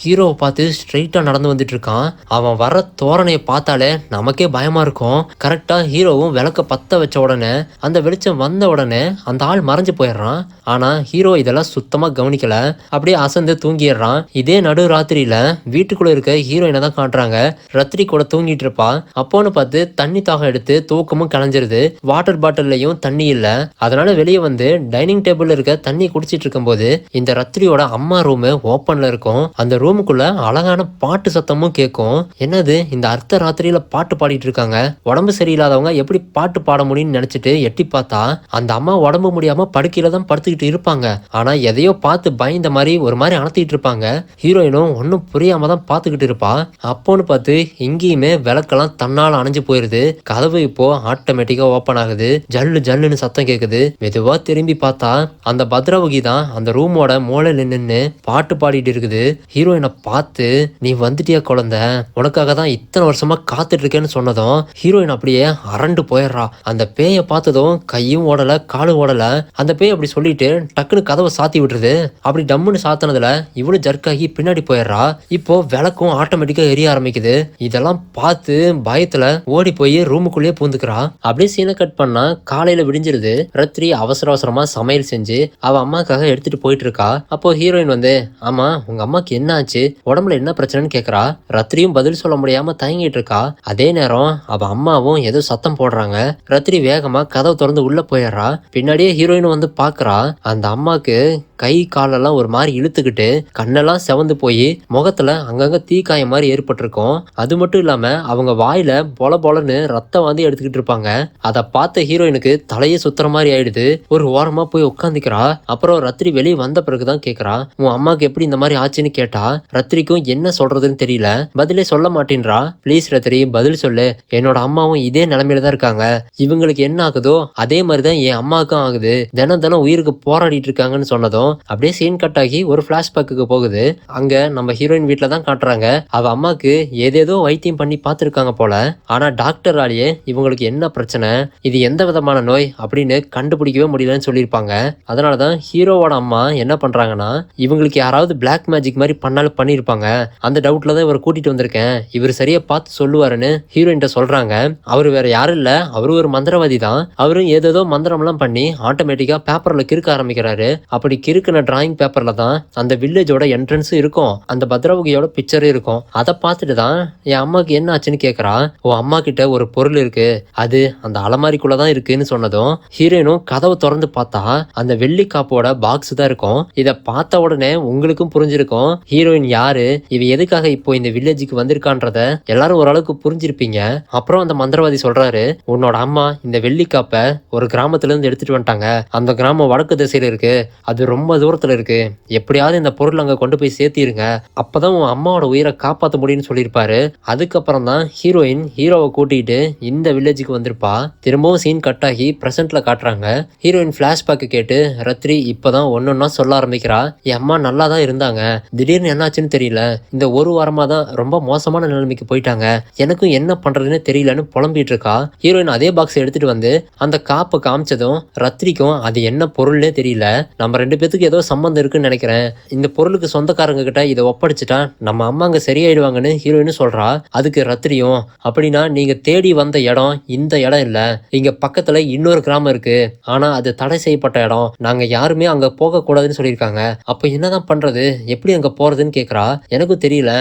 ஹீரோவை பார்த்து ஸ்ட்ரெயிட்டா நடந்து வந்துட்டு இருக்கான். அவன் வர தோரணையை பார்த்தாலே நமக்கே பயமா இருக்கும். கரெக்டா ஹீரோவும் விளக்க பத்த வச்ச உடனே அந்த வெளிச்சம் வந்த உடனே அந்த ஆள் மறைஞ்சு போயிடுறான். ஆனா ஹீரோ இதெல்லாம் சுத்தமா கவனிக்கல, அப்படியே அசந்து தூங்கிடுறான். இதே நடு ராத்திரியில வீட்டுக்குள்ள இருக்க ஹீரோயினை தான் காட்டுறாங்க. ரத்ரி கூட தூங்கிட்டு இருப்பா. அப்போன்னு பார்த்து தண்ணி தாகம் எடுத்து தூக்கமும் கலைஞ்சிருது. வாட்டர் பாட்டில்லையும் தண்ணி இல்ல. அதனால வெளியே வந்து டைனிங் டேபிள்ல இருக்க தண்ணி குடிச்சிட்டு இருக்கும்போது இந்த ரத்ரியோட அம்மா ரூம் ஓப்பன்ல இருக்கும். அந்த ரூமுக்குள்ள அழகான பாட்டு சத்தமும் கேட்கும். என்னது இந்த அர்த்த ராத்திரியில பாட்டு பாடிட்டு இருக்காங்க, உடம்பு சரியில்லாதவங்க எப்படி பாட்டு பாட முடியும்னு நினைச்சிட்டு எட்டி பார்த்தா அந்த அம்மா உடம்பு முடியாம படுக்கையில தான் படுத்துக்கிட்டு இருப்பாங்க. ஆனா எதையோ பார்த்து பயந்த மாதிரி ஒரு மாதிரி அணத்திட்டு இருப்பாங்க. ஹீரோயினும் ஒன்னும் புரியாம தான் பார்த்துக்கிட்டு இருப்பா. அப்போன்னு பார்த்து இங்கேயுமே விளக்கெல்லாம் தன்னால அணைஞ்சு போயிருது. கதவு இப்போ ஆட்டோமேட்டிக்கா ஓப்பன் ஆகுது. ஜல்லு ஜல்லுன்னு சத்தம் கேக்குது. மெதுவா திரும்பி பார்த்தா அந்த பத்ரவகி தான் அந்த ரூமோட மூலையில நின்னு பாட்டு பாடிட்டு இருக்குது. ஹீரோயினை பார்த்து நீ வந்துட்டியா குழந்தை, உனக்காக தான் இத்தனை வருஷமா காத்துட்டு இருக்கேன்னு சொன்னதும் ஹீரோயின் அப்படியே அரண்டு போயிடுறா. அந்த பேயை பார்த்ததும் கையும் ஓடல காலும் ஓடல. அந்த பேய் அப்படி சொல்லிட்டு டக்குன்னு கதவை சாத்தி விட்டுருது. அப்படி டம்முன்னு சாத்தினதுல இவனு ஜர்க்காகி பின்னாடி போயிடுறா. இப்போ விளக்கும் ஆட்டோமேட்டிக்கா எரிய ஆரம்பிக்குது. இதெல்லாம் பார்த்து பயத்துல ஓடி போய் ரூமுக்குள்ளேயே பூந்துக்கிறா. அப்படியே சீனை கட் பண்ணா காலையில விடிஞ்சிருது. ரத்தி ரத்ரி அவசர அவசரமா சமையல் செஞ்சு அவ அம்மாக்காக எடுத்துட்டு போயிட்டு இருக்கா. அப்போ ஹீரோயின் வந்து, ஆமா உங்க அம்மாக்கு என்ன ஆச்சு, உடம்புல என்ன பிரச்சனைன்னு கேக்குறா. ரத்ரியும் பதில் சொல்ல முடியாம தயங்கிட்டு இருக்கா. அதே நேரம் அவ அம்மாவும் ஏதோ சத்தம் போடுறாங்க. ரத்ரி வேகமா கதவை திறந்து உள்ள போயிடுறா. பின்னாடியே ஹீரோயின் வந்து பாக்குறா. அந்த அம்மாக்கு கை காலெல்லாம் ஒரு மாதிரி இழுத்துக்கிட்டு கண்ணெல்லாம் செவந்து போய் முகத்துல அங்கங்க தீக்காயம் மாதிரி ஏற்பட்டிருக்கும். அது மட்டும் இல்லாம அவங்க வாயில பொல பொலன்னு ரத்தம் வந்து எடுத்துக்கிட்டு இருப்பாங்க. அதை பார்த்த ஹீரோயினுக்கு தலையே சுத்துற மாதிரி ஆயிடுது. ஒரு ஓரமா போய் உட்காந்துக்கிறா. அப்புறம் ரத்ரி வெளியே வந்த பிறகுதான் கேக்குறா, உன் அம்மாக்கு எப்படி இந்த மாதிரி ஆச்சுன்னு கேட்டா. ரத்ரிக்கும் என்ன சொல்றதுன்னு தெரியல, பதிலே சொல்ல மாட்டேன்றா. ப்ளீஸ் ரத்ரி பதில் சொல்லு, என்னோட அம்மாவும் இதே நிலைமையில தான் இருக்காங்க, இவங்களுக்கு என்ன ஆகுதோ அதே மாதிரிதான் என் அம்மாவுக்கும் ஆகுது, தினம் தினம் உயிருக்கு போராடிட்டு இருக்காங்கன்னு சொன்னதும் அப்படியே சீன் கட் ஆகி ஒரு பிளாஷ்பேக்கு போகுது. அங்க நம்ம ஹீரோயின் வீட்டுல தான் காட்டுறாங்க. அவ அம்மாக்கு ஏதேதோ வைத்தியம் பண்ணி பார்த்திருக்காங்க போல. ஆனா டாக்டராலேயே இவங்களுக்கு என்ன பிரச்சனை, இது எந்த விதமான நோய் அப்படின்னு கண்டுபிடிக்கவே முடியலன்னு சொல்லியிருப்பாங்க. அதனாலதான் ஹீரோவோட அம்மா என்ன பண்றாங்கன்னா, இவங்களுக்கு யாராவது பிளாக் மேஜிக் மாதிரி பண்ணாலும் பண்ணியிருப்பாங்க, அந்த டவுட்ல தான் இவரை கூட்டிட்டு வந்திருக்கேன், இவர் சரியா பார்த்து சொல்லுவாருன்னு ஹீரோயின்ட்ட சொல்றாங்க. அவரு வேற யாரும் இல்ல, அவரு ஒரு மந்திரவாதி தான். அவரும் ஏதேதோ மந்திரம்லாம் பண்ணி ஆட்டோமேட்டிக்கா பேப்பர்ல கிறுக்க ஆரம்பிக்கிறாரு. அப்படி கிறுக்கின டிராயிங் பேப்பர்ல தான் அந்த வில்லேஜோட என்ட்ரன்ஸ் இருக்கும், அந்த பத்ரவகியோட பிக்சரும் இருக்கும். அதை பார்த்துட்டு தான் என் அம்மாக்கு என்ன ஆச்சுன்னு கேட்கறா. உன் அம்மா கிட்ட ஒரு பொருள் இருக்கு, அது அந்த அலமாரிக்குள்ளதான் இருக்குன்னு சொன்னதும் ஹீரோயினும் கதவை திறந்து பார்த்தா அந்த வெள்ளி காப்போட பாக்ஸ் தான் இருக்கும். இதை பார்த்த உடனே உங்களுக்கும் புரிஞ்சிருக்கும் ஹீரோயின் யாரு, இவ எதுக்காக இப்போ இந்த வில்லேஜுக்கு வந்திருக்கான்றத எல்லாரும் ஓரளவுக்கு புரிஞ்சிருப்பீங்க. அப்புறம் அந்த மந்திரவாதி சொல்றாரு, உன்னோட அம்மா இந்த வெள்ளி காப்பை ஒரு கிராமத்துல இருந்து எடுத்துட்டு வந்துட்டாங்க, அந்த கிராமம் வடக்கு திசையில இருக்கு, அது ரொம்ப தூரத்துல இருக்கு, எப்படியாவது இந்த பொருள் அங்க கொண்டு போய் சேர்த்திருங்க, அப்பதான் உன் அம்மாவோட உயிரை காப்பாற்ற முடியும்னு சொல்லியிருப்பாரு. அதுக்கப்புறம் தான் ஹீரோயின் ஹீரோவை கூட்டிட்டு இந்த வில்லேஜுக்கு வந்திருப்பா. திரும்பவும் சீன் கட் ஆகி பிரசன்ட்ல காட்டுறாங்க. ஹீரோயின் பிளாஷ்பேக் கேட்டு ரத்ரி இப்பதான் ஒன்னொன்னா சொல்ல ஆரம்பிக்கிறா. என் அம்மா நல்லா தான் இருந்தாங்க, திடீர்னு என்னாச்சுன்னு தெரியல, இந்த ஒரு வாரமா தான் ரொம்ப மோசமான நிலைமைக்கு போயிட்டாங்க, எனக்கும் என்ன பண்றதுன்னு தெரியலன்னு புலம்பிட்டு இருக்கா. ஹீரோயின் அதே பாக்ஸ் எடுத்துட்டு வந்து அந்த காப்பை காமிச்சதும் ரத்ரிக்கும் அது என்ன பொருள்னே தெரியல. நம்ம ரெண்டு பேத்துக்கு ஏதோ சம்பந்தம் இருக்குன்னு நினைக்கிறேன், இந்த பொருளுக்கு சொந்தக்காரங்க கிட்ட இதை ஒப்படைச்சிட்டா நம்ம அம்மா அங்க சரியாயிடுவாங்கன்னு ஹீரோயின் சொல்றா. அதுக்கு ரத்ரியும், அப்படின்னா நீங்க தேடி வந்த இடம் இந்த இடம் இல்ல, இங்க பக்கத்துல இன்னொரு கிராமம் இருக்கு, ஆனா அது தடை செய்யப்பட்ட இடம், நாங்க யாருமே அங்க போக கூடாதுன்னு சொல்லியிருக்காங்க, அப்ப என்னதான் பண்றது, எப்படி அங்க போறதுன்னு கேக்குறா. எனக்கும் தெரியல,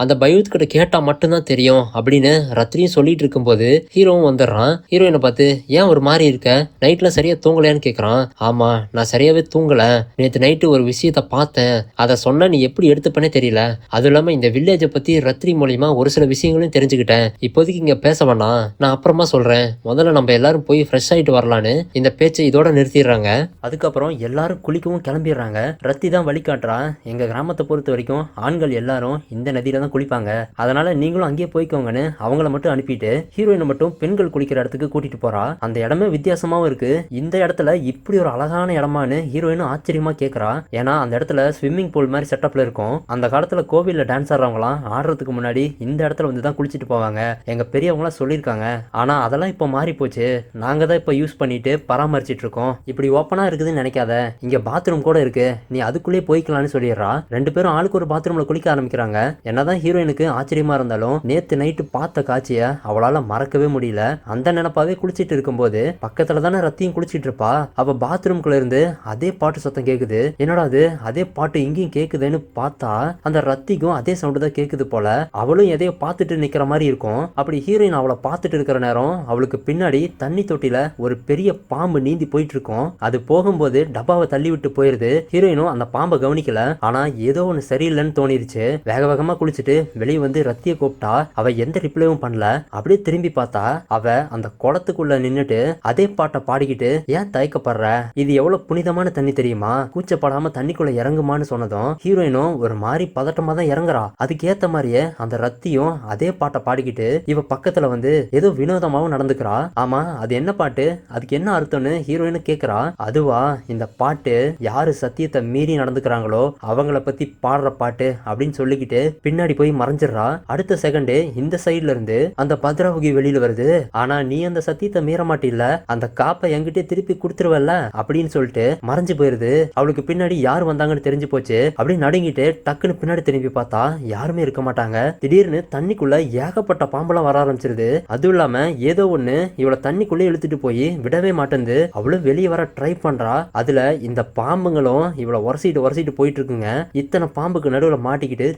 அந்த பயூத் கிட்ட கேட்டா மட்டும்தான் தெரியும் அப்படின்னு ரத்ரியும் சொல்லிட்டு இருக்கும்போது ஹீரோவும் வந்துடுறான். ஹீரோயினை பார்த்து, ஏன் ஒரு மாதிரி இருக்க, நைட்ல சரியா தூங்கலையான்னு கேக்குறான். ஆமா நான் சரியாவே தூங்கல, நேற்று நைட்டு ஒரு விஷயத்த பார்த்தேன், அதை சொன்னா நீ எப்படி எடுத்துப்பனே தெரியல, அதுவும் இல்லாம இந்த வில்லேஜை பத்தி ரத்ரி மூலியமா ஒரு சில விஷயங்களையும் தெரிஞ்சுக்கிட்டேன், இப்போதைக்கு இங்க பேச வேணாம், நான் அப்புறமா சொல்றேன், முதல்ல நம்ம எல்லாரும் போய் ஃப்ரெஷ் ஆயிட்டு வரலான்னு இந்த பேச்சை இதோட நிறுத்திடுறாங்க. அதுக்கப்புறம் எல்லாரும் குளிக்கவும் கிளம்பிடுறாங்க. ரத்தி தான் வழிகாட்டுறா, எங்க கிராமத்தை பொறுத்த வரைக்கும் ஆண்கள் எல்லாரும் இந்த நதியில தான் குளிப்பாங்க, அதனால நீங்களும் அங்கேயே போய்க்கோங்கன்னு அவங்கள மட்டும் அனுப்பிட்டு ஹீரோயினை மட்டும் பெண்கள் குளிக்கிற இடத்துக்கு கூட்டிட்டு போறா. அந்த இடமே வித்தியாசமாவும் இருக்கு, இந்த இடத்துல இப்படி ஒரு அழகான இடமான்னு ஹீரோயினும் ஆச்சரியமா கேக்குறா. ஏன்னா அந்த இடத்துல ஸ்விம்மிங் பூல் மாதிரி செட்டப்ல இருக்கும். அந்த காலத்துல கோவில்ல டான்ஸ் ஆடுறவங்களாம் ஆடுறதுக்கு முன்னாடி இந்த இடத்துல வந்து தான் குளிச்சுட்டு போவாங்க, எங்க பெரியவங்களாம் சொல்லியிருக்காங்க. ஆனா அதெல்லாம் இப்போ மாறி போச்சு, நாங்க தான் இப்போ யூஸ் பண்ணிட்டு பராமரிச்சிட்டு இருக்கோம், இப்படி ஓப்பனா இருக்குதுன்னு நினைக்காத, இங்க பாத்ரூம் கூட இருக்கு, நீ அதுக்குள்ளேயே போய்க்கலாம்னு சொல்லிடுறா. ரெண்டு பேரும் ஆளுக்கு ஒரு பாத்ரூம்ல குளிக்க ஆரம்பிக்கிறாங்க. என்னதான் ஹீரோயினுக்கு ஆச்சரியமா இருந்தாலும் நேத்து நைட்டு பார்த்த காட்சிய அவளால மறக்கவே முடியல. அந்த நினைப்பாவே குளிச்சிட்டு இருக்கும்போது பக்கத்துல தானே ரத்தியும் குளிச்சிட்டு இருப்பா. அவ பாத்ரூம்குள்ள இருந்து அதே பாட்டு சத்தம் கேக்குது. என்னடா அது, அதே பாட்டு இங்கேயும் கேக்குதுன்னு பார்த்தா அந்த ரத்திக்கும் அதே சவுண்டு தான் கேக்குது போல. அவளும் எதையோ பார்த்துட்டு நிக்கிற மாதிரி இருக்கும். அப்படி ஹீரோயின் அவளை பார்த்துட்டு இருக்கிற நேரம் அவளுக்கு பின்னாடி தண்ணி தொட்டில ஒரு பெரிய பாம்பு நீந்தி போயிட்டு இருக்கும். அது போகும்போது டப்பாவை தள்ளி விட்டு போயிருது. ஹீரோயினும் அந்த பாம்பை கவனிக்கல. ஆனா ஏதோ ஒன்னு சரியில்லைன்னு தோணிருச்சு. வேக வேகமா குளிச்சுட்டு வெளியே வந்து ரத்திய கூப்பிட்டா அவ எந்த ரிப்ளையும் பண்ணல. அப்படியே திரும்பி பார்த்தா அவ அந்த குளத்துக்குள்ள நின்னுட்டு அதே பாட்டை பாடிக்கிட்டு, ஏன் தயக்கப்படுற, இது எவ்வளவு புனிதமான தண்ணி தெரியுமா, கூச்சப்படாம தண்ணிக்குள்ள இறங்குமான்னு சொன்னதும் ஹீரோயினும் ஒரு மாதிரி பதட்டமா தான் இறங்குறா. அதுக்கு ஏத்த மாதிரியே அந்த ரத்தியும் அதே பாட்டை பாடிக்கிட்டு இவ பக்கத்துல வந்து ஏதோ வினோதமாவும் நடந்துக்கிறா. ஆமா அது என்ன பாட்டு, அதுக்கு என்ன அர்த்தம்னு ஹீரோயின் கேக்குறா. அதுவா, இந்த பாட்டு யாரு சத்தியத்தை மீறி நடந்துக்கிறாங்களோ அவங்கள பத்தி பாடுற பாட்டு அப்படின்னு சொல்லிக்கிட்டு பின்னாடி போய் மறைஞ்சிடறா. அடுத்த செகண்டே இந்த சைட்ல இருந்து அந்த பத்ராவகி வெளியில வருது. ஆனா நீ அந்த சத்தியத்தை மீற மாட்டில்ல, அந்த காப்பை என்கிட்ட திருப்பி கொடுத்துருவல்ல அப்படின்னு சொல்லிட்டு மறைஞ்சு போயிருது. அவளுக்கு பின்னாடி யார் வந்தாங்கன்னு தெரிஞ்சு போச்சு. அப்படி நடுங்கிட்டு டக்குன்னு பின்னாடி திரும்பி பார்த்தா யாருமே இருக்க மாட்டாங்க. திடீர்னு தண்ணிக்குள்ள ஏகப்பட்ட பாம்பெல்லாம் வர ஆரம்பிச்சிருது. அதுவும் இல்லாம ஏதோ ஒண்ணு இவளை தண்ணிக்குள்ளே இழுத்துட்டு போய் விடவே மாட்டேங்குது. அவளும் வெளியே வர ட்ரை பண்றா. அதுல இந்த பாம்புங்களும் இவளை உரசிட்டு போயிட்டு இருக்குங்க. இத்தனை பாம்புக்கு நடுவுல மாட்டிக்கிட்டு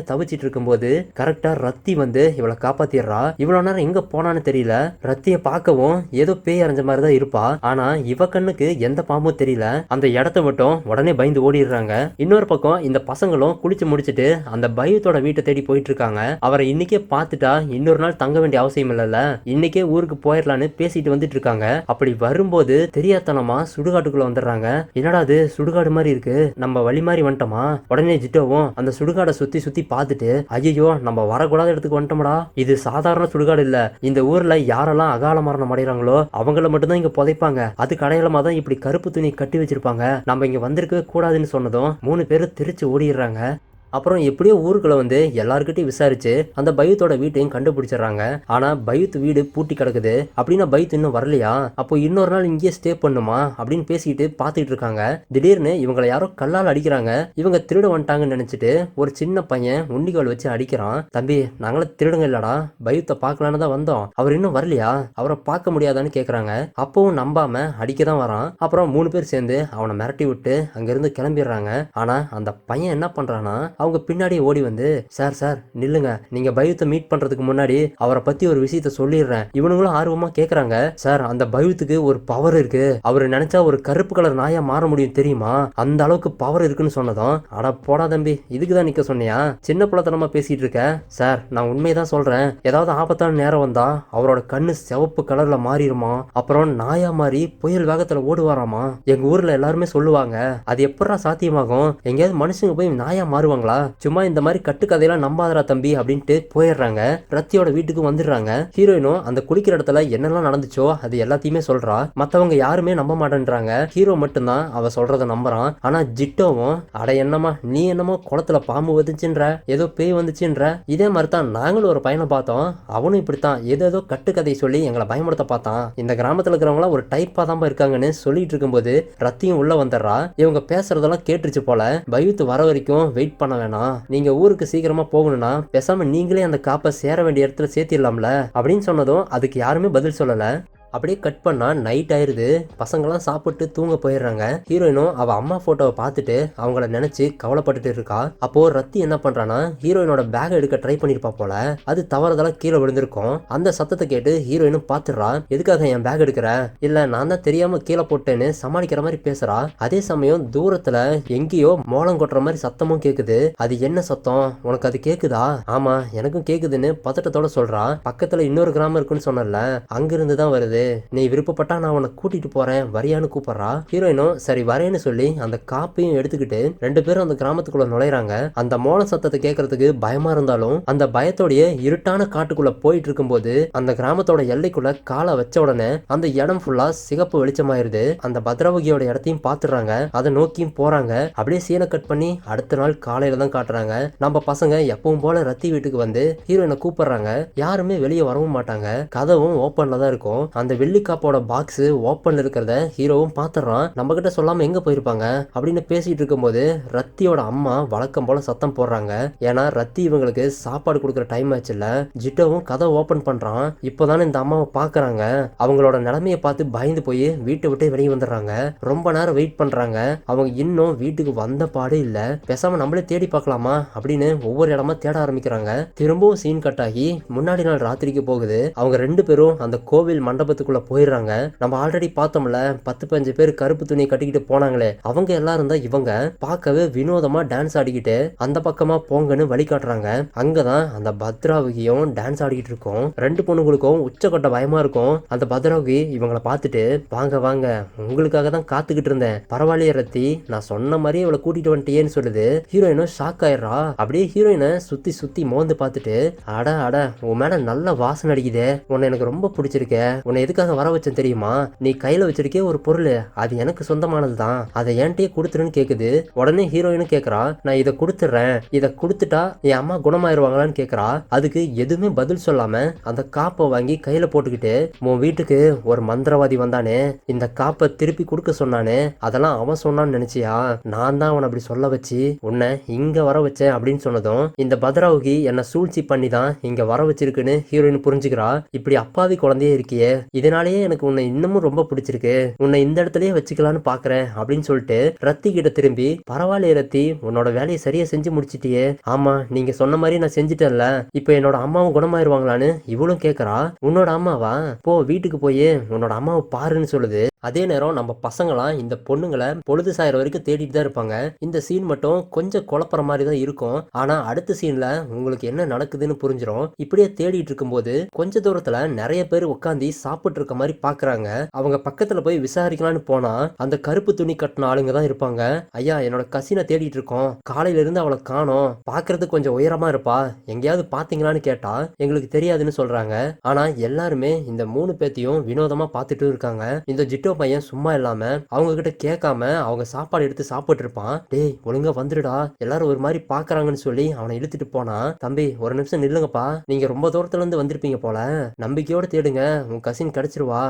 தவிச்சிட்டு இருக்கும்போது கரெக்டா ரத்தி வந்து இவளை காப்பாத்திடுறா. இவ்வளவு நேரம் எங்க போனான்னு தெரியல. ரத்திய பார்க்கவும் ஏதோ பேய் அரைஞ்ச மாதிரி தான் இருப்பா. ஆனா இவ கண்ணுக்கு எந்த பாம்பும் தெரியல. அந்த இடத்த மட்டும் உடனே பயந்து ஓடிடுறாங்க. இன்னொரு பக்கம் இந்த பசங்களும் குளிச்சு முடிச்சிட்டு அந்த பயத்தோட வீட்டை தேடி போயிட்டு இருக்காங்க. அவரை இன்னைக்கே பார்த்துட்டா இன்னொரு நாள் தங்க வேண்டிய அவசியம் இல்லைல்ல, இன்னைக்கே ஊருக்கு போயிடலான்னு பேசிட்டு வந்துட்டு இருக்காங்க. அப்படி வரும்போது தெரியாதனமா சுடுகாட்டுக்குள்ள வந்துடுறாங்க. என்னடா அது சுடுகாடு மாதிரி இருக்கு, நம்ம வழி மாதிரி வந்துட்டோமா? உடனே ஜிட்டோவும் அந்த சுடுகாடை சுத்தி பார்த்துட்டு ஐயோ நம்ம வரக்கூடாத இடத்துக்கு வந்துட்டோம்டா, இது சாதாரண சுடுகாடு இல்ல, இந்த ஊர்ல யாரெல்லாம் அகால மரணம் அடைகிறாங்களோ அவங்கள மட்டும்தான் இங்க புதைப்பாங்க, அதுக்கு அடையாளமா தான் இப்படி கருப்பு துணி கட்டி வச்சிருப்பாங்க, நம்ம இங்க வந்திருக்கவே கூடாதுன்னு சொன்னதும் 3 பேரும் திருச்சி ஓடிடுறாங்க. அப்புறம் எப்படியோ ஊருக்குள்ள வந்து எல்லாருக்கிட்டையும் விசாரிச்சு அந்த பையத்தோட வீட்டையும் கண்டுபிடிச்சிடறாங்க. ஆனா பையத்து வீடு பூட்டி கிடக்குது. அப்படின்னா பையத்து இன்னும் வரலையா, அப்போ இன்னொரு நாள் இங்கேயே ஸ்டே பண்ணுமா அப்படின்னு பேசிக்கிட்டு பார்த்துட்டு இருக்காங்க. திடீர்னு இவங்களை யாரோ கல்லால் அடிக்கிறாங்க. இவங்க திருட வந்துட்டாங்கன்னு நினைச்சிட்டு ஒரு சின்ன பையன் உண்டிகால் வச்சு அடிக்கிறான். தம்பி நாங்கள திருடுங்க இல்லடா, பையத்தை பார்க்கலான்னு தான் வந்தோம், அவர் இன்னும் வரலையா, அவரை பார்க்க முடியாதான்னு கேட்கறாங்க. அப்பவும் நம்பாம அடிக்க தான் வரான். அப்புறம் 3 பேர் சேர்ந்து அவனை மிரட்டி விட்டு அங்கிருந்து கிளம்பிடுறாங்க. ஆனா அந்த பையன் என்ன பண்றானா, அவங்க பின்னாடி ஓடி வந்து சார் நில்லுங்க, நீங்க பையத்தை மீட் பண்றதுக்கு முன்னாடி அவரை பத்தி ஒரு விஷயத்த சொல்லிடுறேன். இவனுங்களும் ஆர்வமா கேக்குறாங்க. சார் அந்த பையத்துக்கு ஒரு பவர் இருக்கு, அவரு நினைச்சா ஒரு கருப்பு கலர் நாயா மாற முடியும் தெரியுமா, அந்த அளவுக்கு பவர் இருக்குன்னு சொன்னதும் அட போடா தம்பி இதுக்குதான் நிக்க சொன்னியா, சின்ன பிள்ளைத்தனமா பேசிட்டு இருக்க. சார் நான் உண்மைதான் சொல்றேன், ஏதாவது ஆபத்தான நேரம் வந்தா அவரோட கண்ணு சிவப்பு கலர்ல மாறிடுமா, அப்புறம் நாயா மாறி புயல் வேகத்துல ஓடுவாராமா. எங்க ஊர்ல எல்லாருமே சொல்லுவாங்க, அது எப்படா சாத்தியமாகும், எங்கேயாவது மனுஷங்க போய் நாயா மாறுவாங்களா, சும்மா இந்த மாதிரி கட்டுக்கதையெல்லாம் நம்பாதரா தம்பி அப்படின்ட்டு போயிடுறாங்க. ரத்தியோட வீட்டுக்கு வந்துடுறாங்க. ஹீரோயினும் அந்த குளிக்கிற இடத்துல என்னெல்லாம் நடந்துச்சோ அது எல்லாத்தையுமே சொல்றா. மத்தவங்க யாருமே நம்ப மாட்டேன்றாங்க. ஹீரோ மட்டும்தான் அவ சொல்றத நம்புறான். ஆனா ஜிட்டோவும் அட என்னமா நீ என்னமோ குளத்துல பாம்பு வந்துச்சுன்ற, ஏதோ பேய் வந்துச்சுன்ற, இதே மாதிரி தான் நாங்களும் ஒரு பையனை பார்த்தோம், அவனும் இப்படித்தான் ஏதோ கட்டுக்கதை சொல்லி எங்களை பயமுறுத்த பார்த்தான், இந்த கிராமத்துல இருக்கிறவங்களாம் ஒரு டைப்பா தான் இருக்காங்கன்னு சொல்லிட்டு இருக்கும்போது ரத்தியும் உள்ள வந்துடுறா. இவங்க பேசுறதெல்லாம் கேட்டுருச்சு போல. பையத்து வர வரைக்கும் வெயிட் பண்ண வேணாம், நீங்க ஊருக்கு சீக்கிரமா போகணும்னா பேசாம நீங்களே அந்த காப்பை சேர வேண்டிய இடத்துல சேர்த்திடலாம்ல அப்படின்னு சொன்னதும் அதுக்கு யாருமே பதில் சொல்லல. அப்படியே கட் பண்ணா நைட் ஆயிருது. பசங்களாம் சாப்பிட்டு தூங்க போயிடுறாங்க. ஹீரோயினும் அவ அம்மா போட்டோவை பார்த்துட்டு அவங்கள நினைச்சு கவலைப்பட்டுட்டு இருக்கா. அப்போ ரத்தி என்ன பண்றானா, ஹீரோயினோட பேக் எடுக்க ட்ரை பண்ணிருப்பா போல, அது தவறுதலா கீழே விழுந்திருக்கும். அந்த சத்தத்தை கேட்டு ஹீரோயினும் பாத்துடுறா. எதுக்காக என் பேக் எடுக்கிற, இல்ல நான் தான் தெரியாம கீழே போட்டேன்னு சமாளிக்கிற மாதிரி பேசுறா. அதே சமயம் தூரத்துல எங்கேயோ மோளம் கொட்டுற மாதிரி சத்தமும் கேக்குது. அது என்ன சத்தம், உனக்கு அது கேக்குதா? ஆமா எனக்கும் கேக்குதுன்னு பதட்டத்தோட சொல்றா. பக்கத்துல இன்னொரு கிராமம் இருக்குன்னு சொன்னல, அங்கிருந்து தான் வருது, நீ விருப்பப்பட்டா நான் உன்னை கூட்டிட்டு போறேன் வரியான்னு கூப்பிடுறா. ஹீரோயினும் சரி வரேன்னு சொல்லி அந்த காப்பையும் எடுத்துக்கிட்டு 2 பேரும் அந்த கிராமத்துக்குள்ள நுழைறாங்க. அந்த மோள சத்தத்தை கேட்கறதுக்கு பயமா இருந்தாலும் அந்த பயத்தோடைய இருட்டான காட்டுக்குள்ள போயிட்டு இருக்கும்போது அந்த கிராமத்தோட எல்லைக்குள்ள காலை வச்ச உடனே அந்த இடம் ஃபுல்லா சிகப்பு வெளிச்சமாயிருது. அந்த பத்ரவகியோட இடத்தையும் பாத்துறாங்க. அதை நோக்கியும் போறாங்க. அப்படியே சீனை கட் பண்ணி அடுத்த நாள் காலையில தான் காட்டுறாங்க. நம்ம பசங்க எப்பவும் போல ரத்தி வீட்டுக்கு வந்து ஹீரோயினை கூப்பிடுறாங்க. யாருமே வெளியே வரவும் மாட்டாங்க. கதவும் ஓப்பன்ல தான் இருக்கும். அந்த வெள்ளிக்காப்போட பாக்ஸ் ஓப்பன்ல இருக்கிறத ஹீரோவும் பாத்துறான். நம்ம கிட்ட சொல்லாம எங்க போயிருப்பாங்க அப்படின்னு பேசிட்டு இருக்கும்போது ரத்தியோட அம்மா வழக்கம் போல சத்தம் போடுறாங்க. ஏன்னா ரத்தி இவங்களுக்கு சாப்பாடு கொடுக்குற டைம் ஆச்சுல்ல. ஜிட்டோவும் கதை ஓபன் பண்றான். இப்போதானே இந்த அம்மாவை பாக்குறாங்க. அவங்களோட நிலைமையை பார்த்து பயந்து போய் வீட்டை விட்டு வெளியே வந்துடுறாங்க. ரொம்ப நேரம் வெயிட் பண்றாங்க. அவங்க இன்னும் வீட்டுக்கு வந்த பாடு இல்ல. பேசாம நம்மளே தேடி பார்க்கலாமா அப்படின்னு ஒவ்வொரு இடமா தேட ஆரம்பிக்கிறாங்க. திரும்பவும் சீன் கட் ஆகி முன்னாடி நாள் ராத்திரிக்கு போகுது. அவங்க 2 பேரும் அந்த கோவில் மண்டபத்துக்குள்ள போயிடுறாங்க. நம்ம ஆல்ரெடி பார்த்தோம்ல 10-15 பேர் கருப்பு துணி கட்டிக்கிட்டு போனாங்களே, அவங்க எல்லாரும் தான் இவங்க. பார்க்கவே வினோதமா டான்ஸ் ஆடிக்கிட்டு அந்த பக்கமா போங்கன்னு வழி காட்டுறாங்க. அங்கதான் அந்த பத்ராவகியும் டான்ஸ் ஆடிக்கிட்டு இருக்கும். 2 பொண்ணுங்களுக்கும் உச்சக்கட்ட பயமா இருக்கும். அந்த பத்ராவகி இவங்களை பார்த்துட்டு வாங்க வாங்க உங்களுக்காக தான் காத்துக்கிட்டு இருந்தேன், பரவாயில்லையே ரத்தி, நான் சொன்ன மாதிரியே இவளை கூட்டிட்டு வந்துட்டேன்னு சொல்லுது. ஹீரோயினும் ஷாக் ஆயிடுறா. அப்படியே ஹீரோயினை சுத்தி மோந்து பார்த்துட்டு அட அட உன் மேல நல்ல வாசனை அடிக்குதே, உன்னை எனக்கு ரொம்ப பிடிச்சிருக்க, உன்னை எதுக்காக வர வச்சேன் தெரியுமா, நீ கையில வச்சிருக்கே ஒரு பொருள், அது எனக்கு சொந்தமானது தான், அதை என்கிட்டயே கொடுத்துருன்னு கேக்குது. உடனே ஹீரோயினும் கேக்குறா, நான் இதை கொடுத்துறேன், இதை கொடுத்துட்டா என் அம்மா குணமாயிருவாங்களான்னு கேக்குறா. அதுக்கு எதுவுமே பதில் சொல்லாம அந்த காப்பை வாங்கி கையில போட்டுக்கிட்டு, உன் வீட்டுக்கு ஒரு மந்திரவாதி வந்தானே, இந்த காப்பை திருப்பி கொடுக்க சொன்னானே, அதெல்லாம் அவன் சொன்னான்னு நினைச்சியா, நான் தான் அவனை அப்படி சொல்ல வச்சு உன்னை இங்க வர வச்சேன் அப்படின்னு சொன்னதும் இந்த பத்ராவுகி என்னை சூழ்ச்சி பண்ணி தான் இங்க வர வச்சிருக்குன்னு ஹீரோயின் புரிஞ்சுக்கிறா. இப்படி அப்பாவி குழந்தையே இருக்கியே, இதனாலேயே எனக்கு உன்னை இன்னமும் ரொம்ப பிடிச்சிருக்கு, உன்னை இந்த இடத்துலயே வச்சுக்கலான்னு பாக்குறேன் அப்படின்னு சொல்லிட்டு ரத்தி கிட்ட திரும்பி, பரவாயில்லையே ரத்தி, உன்னோட வேலையை சரியா செஞ்சு முடிச்சிட்டியே. ஆமா, நீங்க சொன்ன மாதிரி நான் செஞ்சுட்டேன்ல, இப்ப என்னோட அம்மாவும் குணமாயிருவாங்களான்னு இவளும் கேக்குறா. உன்னோட அம்மாவா? போ வீட்டுக்கு போய் உன்னோட அம்மாவை பாருன்னு சொல்லுது. அதே நேரம் நம்ம பசங்களாம் இந்த பொண்ணுங்களை பொழுது சாயிற வரைக்கும் தேடிட்டு தான் இருப்பாங்க. இந்த சீன் மட்டும் கொஞ்சம் குழப்பற மாதிரி தான் இருக்கும். ஆனா அடுத்த சீன்ல உங்களுக்கு என்ன நடக்குதுன்னு புரிஞ்சிடும். இப்படியே தேடிட்டு இருக்கும்போது கொஞ்ச தூரத்துல நிறைய பேர் உட்காந்து சாப்பிட்டு இருக்க மாதிரி பாக்குறாங்க. அவங்க பக்கத்துல போய் விசாரிக்கலாம்னு போனா அந்த கருப்பு துணி கட்டின ஆளுங்க தான் இருப்பாங்க. ஐயா, என்னோட கசினை தேடிட்டு இருக்கோம், காலையில இருந்து அவளை காணோம், பாக்குறதுக்கு கொஞ்சம் உயரமா இருப்பா, எங்கேயாவது பாத்தீங்களான்னு கேட்டா எங்களுக்கு தெரியாதுன்னு சொல்றாங்க. ஆனா எல்லாருமே இந்த 3 பேத்தையும் வினோதமா பார்த்துட்டு இருக்காங்க. இந்த ஜிட்டோ பையன் சும்மா இல்லாம அவங்க கிட்ட கேட்காம அவங்க சாப்பாடு எடுத்து சாப்பிட்டு இருப்பான். டேய் ஒழுங்கா வந்துடுடா, எல்லாரும் ஒரு மாதிரி பாக்குறாங்கன்னு சொல்லி அவனை இழுத்துட்டு போனா, தம்பி ஒரு நிமிஷம் நில்லுங்கப்பா, நீங்க ரொம்ப தூரத்துல இருந்து வந்திருப்பீங்க போல, நம்பிக்கையோட தேடுங்க, உன் கசின் கிடைச்சிருவா,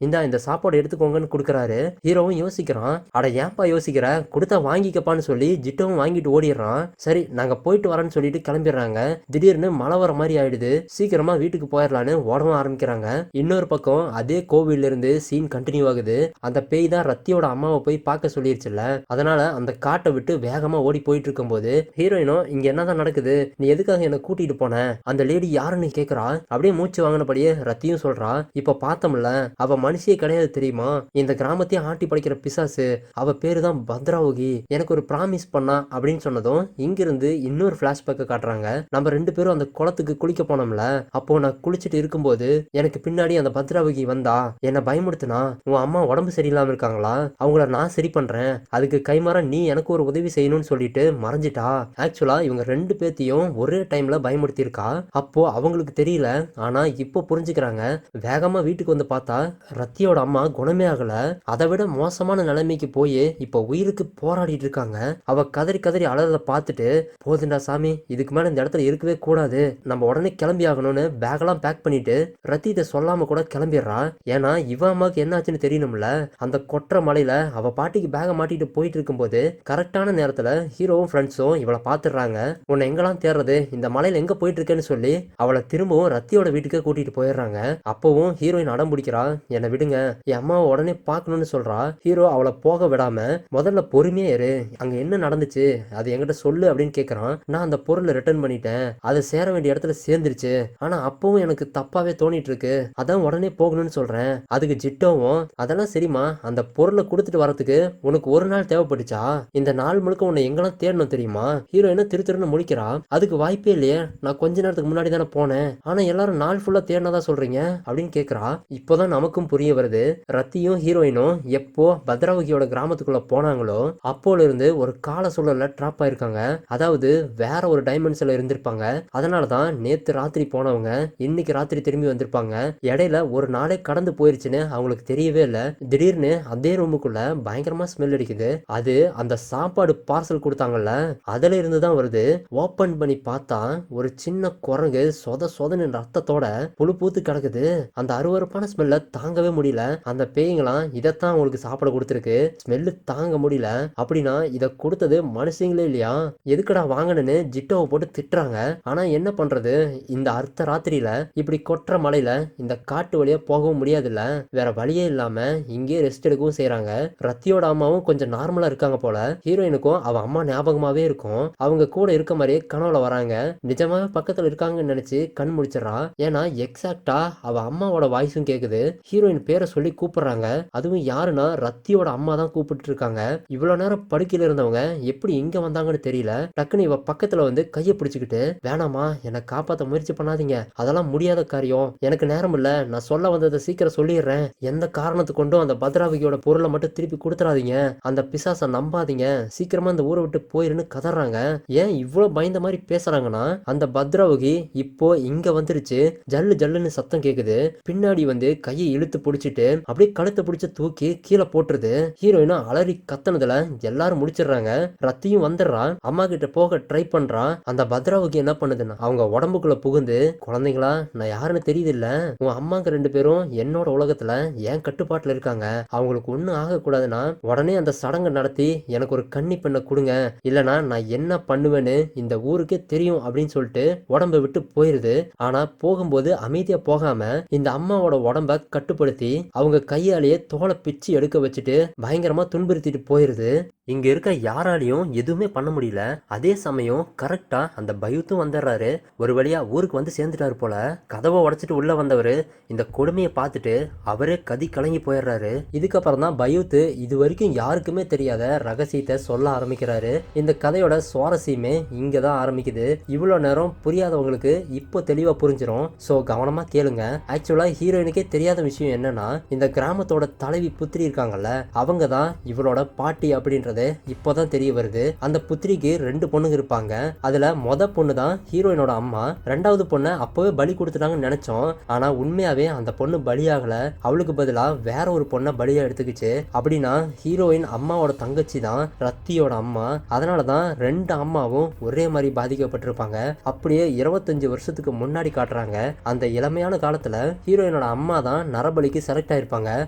இந்த சாப்பாடு எடுத்துக்கோங்கன்னு கொடுக்குறாரு. ஹீரோவும் யோசிக்கிறான். அட ஏன்பா யோசிக்கிற, கொடுத்தா வாங்கிக்கப்பான்னு சொல்லி ஜிட்டோவும் வாங்கிட்டு ஓடிடுறான். சரி நாங்க போயிட்டு வரேன்னு சொல்லிட்டு கிளம்பிடுறாங்க. திடீர்னு மழை வர மாதிரி ஆயிடுது. சீக்கிரமா வீட்டுக்கு போயிடலான்னு ஓடவும் ஆரம்பிக்கிறாங்க. இன்னொரு பக்கம் அதே கோவில்ல இருந்து சீன் கண்டினியூ ஆகுது. அந்த பேய் தான் ரத்தியோட அம்மாவை போய் பார்க்க சொல்லிருச்சுல்ல, அதனால அந்த காட்டை விட்டு வேகமா ஓடி போயிட்டு இருக்கும்போது ஹீரோயினும் இங்க என்னதான் நடக்குது, நீ எதுக்காக என்ன கூட்டிட்டு போன, அந்த லேடி யாருன்னு கேக்குறா. அப்படியே மூச்சு வாங்கினபடியே ரத்தியும் சொல்றா, இப்ப பார்த்தோம்ல அவ மனுஷியே கிடையாது தெரியுமா, இந்த கிராமத்தையே ஆட்டி படைக்கிற பிசாசு, அவ பேரு தான் பத்ராவுகி, எனக்கு ஒரு ப்ராமிஸ் பண்ணா அப்படின்னு சொன்னதும் இங்கிருந்து இன்னொரு பிளாஷ்பேக்கை காட்டுறாங்க. நம்ம 2 பேரும் அந்த குளத்துக்கு குளிக்க போனோம்ல, அப்போ நான் குளிச்சுட்டு இருக்கும்போது எனக்கு பின்னாடி அந்த பத்ராவுகி வந்தா, என்ன பயமுடுத்துனா, உன் அம்மா உடம்பு சரியில்லாம இருக்காங்களா, அவங்கள நான் சரி பண்றேன், அதுக்கு கைமாற நீ எனக்கு ஒரு உதவி செய்யணும்னு சொல்லிட்டு மறைஞ்சிட்டா. ஆக்சுவலா இவங்க 2 பேத்தையும் ஒரே டைம்ல பயமுறுத்தி இருக்கா. அப்போ அவங்களுக்கு தெரியல, ஆனா இப்போ புரிஞ்சுக்கிறாங்க. வேகமா வீட்டுக்கு வந்து பார்த்தா ரத்தியோட அம்மா குணமே ஆகல, அதை விட மோசமான நிலைமைக்கு போய் இப்போ உயிருக்கு போராடிட்டு இருக்காங்க. அவ கதறி கதறி அழறத பார்த்துட்டு, போதுண்டா சாமி, இதுக்கு மேல இந்த இடத்துல இருக்கவே கூடாது, நம்ம உடனே கிளம்பி ஆகணும்னு பேக்கெல்லாம் பேக் பண்ணிட்டு ரத்தி இதை சொல்லாம கூட கிளம்பிடுறா. ஏன்னா இவ அம்மாவுக்கு என்ன ஆச்சுன்னு தெரியணும்ல. அந்த கொற்ற மலையில அவ பாட்டிக்கு பேக மாட்டிட்டு போயிட்டு இருக்கும்போது கரெக்டான நேரத்துல ஹீரோவும் ஃப்ரெண்ட்ஸும் இவளை பாத்துடுறாங்க. உன்னை எங்கெல்லாம் தேடுறது, இந்த மலையில எங்க போயிட்டு இருக்கேன்னு சொல்லி அவளை திரும்பவும் ரத்தியோட வீட்டுக்கு கூட்டிட்டு போயிடுறாங்க. அப்பவும் ஹீரோயின் அடம் பிடிக்கிறா, என்னை விடுங்க, என் அம்மாவை உடனே பார்க்கணும்னு சொல்றா. ஹீரோ அவளை போக விடாம முதல்ல பொறுமையா இரு, அங்க என்ன நடந்துச்சு அது என்கிட்ட சொல்லு அப்படின்னு கேக்குறான். நான் அந்த பொருளை ரிட்டர்ன் பண்ணிட்டேன், அது சேர வேண்டிய இடத்துல சேர்ந்துருச்சு, ஆனா அப்பவும் எனக்கு தப்பாவே தோணிட்டு இருக்கு, அதான் உடனே போகணும்னு சொல்றேன். அதுக்கு ஜிட்டோவும், அதெல்லாம் சரிம்மா, அந்த பொருளை கொடுத்துட்டு வரதுக்கு உனக்கு ஒரு நாள் தேவைப்பட்டுச்சா, இந்த நாள் முழுக்க உன்னை எங்கெல்லாம் தேடணும் தெரியுமா. ஹீரோயினை திருன்னு முடிக்கிறா. அதுக்கு வாய்ப்பே இல்லையே, நான் கொஞ்ச நேரத்துக்கு முன்னாடி தானே போனேன், ஆனா எல்லாரும் நாள் ஃபுல்லா தேடினதா சொல்றீங்க அப்படின்னு கேக்குறா. இப்போதான் நமக்கும் புரிய வருது, ரத்தியும் ஹீரோயினும் எப்போ பத்ராவகியோட கிராமத்துக்குள்ள போனாங்களோ அப்போல இருந்து ஒரு கால சூழல்ல டிராப் ஆயிருக்காங்க. அதாவது வேற ஒரு டைமென்ஷன்ல இருந்திருப்பாங்க. அதனாலதான் நேத்து ராத்திரி போனவங்க இன்னைக்கு ராத்திரி திரும்பி வந்திருப்பாங்க. இடையில ஒரு நாளே கடந்து போயிருச்சுன்னு அவங்களுக்கு தெரியவே இல்லை. திடீர்னு அதே ரூமுக்குள்ள பயங்கரமா ஸ்மெல் அடிக்குது. அது அந்த சாப்பாடு பார்சல் கொடுத்தாங்கல்ல, அதுல இருந்து தான் வருது. ஓபன் பண்ணி பார்த்தா ஒரு சின்ன குரங்கு சொத சொதன்னு ரத்தத்தோட புழு பூத்து கிடக்குது. அந்த அருவருப்பான ஸ்மெல்ல தாங்கவே முடியல. அந்த பேய்ங்களாம் இதைத்தான் அவங்களுக்கு சாப்பிட கொடுத்துருக்கு. ஸ்மெல்லு தாங்க முடியல. அப்படின்னா இதை கொடுத்தது மனுஷங்களே இல்லையா, எதுக்கடா வாங்கணும்னு ஜிட்டோவை போட்டு திட்டுறாங்க. ஆனா என்ன பண்றது, இந்த அர்த்த ராத்திரியில இப்படி கொற்ற மலையில இந்த காட்டு வழியா போகவும் முடியாதுல்ல, வேற வழியே இல்லாம இங்கே ரெஸ்ட் எடுக்கவும் செய்யறாங்க. ரத்தியோட அம்மாவும் கொஞ்சம் நார்மலா இருக்காங்க போல. ஹீரோயினுக்கும் அவ அம்மா ஞாபகமாவே இருக்கும். அவங்க கூட இருக்க மாதிரியே கனவுல வராங்க. நிஜமாவே பக்கத்துல இருக்காங்கன்னு நினைச்சு கண் முடிச்சிடறா. ஏன்னா எக்ஸாக்டா அவ அம்மாவோட வாய்ஸும் கேக்குது. ஹீரோயின் பேரை சொல்லி கூப்பிடுறாங்க. அதுவும் யாருன்னா ரத்தியோட அம்மா தான் கூப்பிட்டு இருக்காங்க. இவ்வளவு நேரம் படுக்கையில இருந்தவங்க எப்படி இங்க வந்தாங்கன்னு தெரியல. டக்குன்னு இவ பக்கத்துல வந்து கையை பிடிச்சுக்கிட்டு, வேணாமா என்னை காப்பாத்த முயற்சி பண்ணாதீங்க, அதெல்லாம் முடியாத காரியம், எனக்கு நேரம் இல்ல, நான் சொல்ல வந்ததை சீக்கிரம் சொல்லிடுறேன், எந்த காரணத்து கொண்டும் அந்த பத்ராவகியோட பொருளை மட்டும் திருப்பி கொடுத்துறாதீங்க, அந்த பிசாசை நம்பாதீங்க, சீக்கிரமா அந்த ஊரை விட்டு போயிருன்னு கதறாங்க. ஏன் இவ்வளவு பயந்த மாதிரி பேசுறாங்கன்னா, அந்த பத்ராவகி இப்போ இங்க வந்துருச்சு. ஜல்லு ஜல்லுன்னு சத்தம் கேக்குது. பின்னாடி வந்து கையை இழுத்து பிடிச்சிட்டு அப்படியே கழுத்தை பிடிச்சு தூக்கி கீழே போட்டுருது. ஹீரோயினும் அலறி கத்தனதுல எல்லாரும் முடிச்சிடுறாங்க. ரத்தியும் வந்துடுறா. அம்மா கிட்ட போக ட்ரை பண்றா. அந்த பத்ராவகி என்ன பண்ணுதுன்னா அவங்க உடம்புக்குள்ள புகுந்து, குழந்தைங்களா நான் யாருன்னு தெரியுது இல்ல, உன் அம்மாங்க 2 பேரும் என்னோட உலகத்துல என் கட்டுப்பாட்டுல இருக்காங்க, இருக்காங்க, அவங்களுக்கு ஒன்றும் ஆகக்கூடாதுன்னா உடனே அந்த சடங்கை நடத்தி எனக்கு ஒரு கன்னி பெண்ணை கொடுங்க, இல்லைனா நான் என்ன பண்ணுவேன்னு இந்த ஊருக்கே தெரியும் அப்படின்னு சொல்லிட்டு உடம்ப விட்டு போயிருது. ஆனா போகும்போது அமைதியா போகாம இந்த அம்மாவோட உடம்ப கட்டுப்படுத்தி அவங்க கையாலேயே தோலை பிச்சு எடுக்க வச்சுட்டு பயங்கரமா துன்புறுத்திட்டு போயிருது. இங்க இருக்க யாராலையும் எதுவுமே பண்ண முடியல. அதே சமயம் கரெக்டா அந்த பயூத்தும் வந்துடுறாரு. ஒரு வழியா ஊருக்கு வந்து சேர்ந்துட்டாரு போல. கதவை உடைச்சிட்டு உள்ள வந்தவர் இந்த கொடுமையை பார்த்துட்டு அவரே கதி கலங்கி போயிடுறாரு. இதுக்கப்புறம் தான் பயூத்து இது வரைக்கும் யாருக்குமே தெரியாத ரகசியத்தை சொல்ல ஆரம்பிக்கிறாரு. இந்த கதையோட சுவாரஸ்யமே இங்க தான் ஆரம்பிக்குது. இவ்வளவு நேரம் புரியாதவங்களுக்கு இப்போ தெளிவா புரிஞ்சிடும். ஸோ கவனமா கேளுங்க. ஆக்சுவலா ஹீரோயினுக்கே தெரியாத விஷயம் என்னன்னா, இந்த கிராமத்தோட தலைவி புத்திரி இருக்காங்கல்ல, அவங்க தான் இவளோட பாட்டி அப்படின்றது இப்போதான் தெரிய வருது. அந்த புத்திரிக்கு 2 பொண்ணுங்க இருப்பாங்க. அதுல மொத பொண்ணு தான் ஹீரோயினோட அம்மா. 2வது பொண்ணை அப்பவே பலி கொடுத்துட்டாங்கன்னு நினைச்சோம். ஆனா உண்மையாவே அந்த பொண்ணு பலியாகல. அவளுக்கு பதிலா வேற ஒரு பொண்ணை பலியா எடுத்துக்கிச்சு. அப்படின்னா ஹீரோயின் அம்மாவோட தங்கச்சி தான் ரத்தியோட அம்மா. அதனாலதான் 2 அம்மாவும் ஒரே மாதிரி பாதிக்கப்பட்டிருப்பாங்க. அப்படியே 25 வருஷத்துக்கு முன்னாடி காட்டுறாங்க. அந்த இளமையான காலத்துல ஹீரோயினோட அம்மா தான் நரபலிக்கு செலக்ட் ஆயிருப்பாங்க.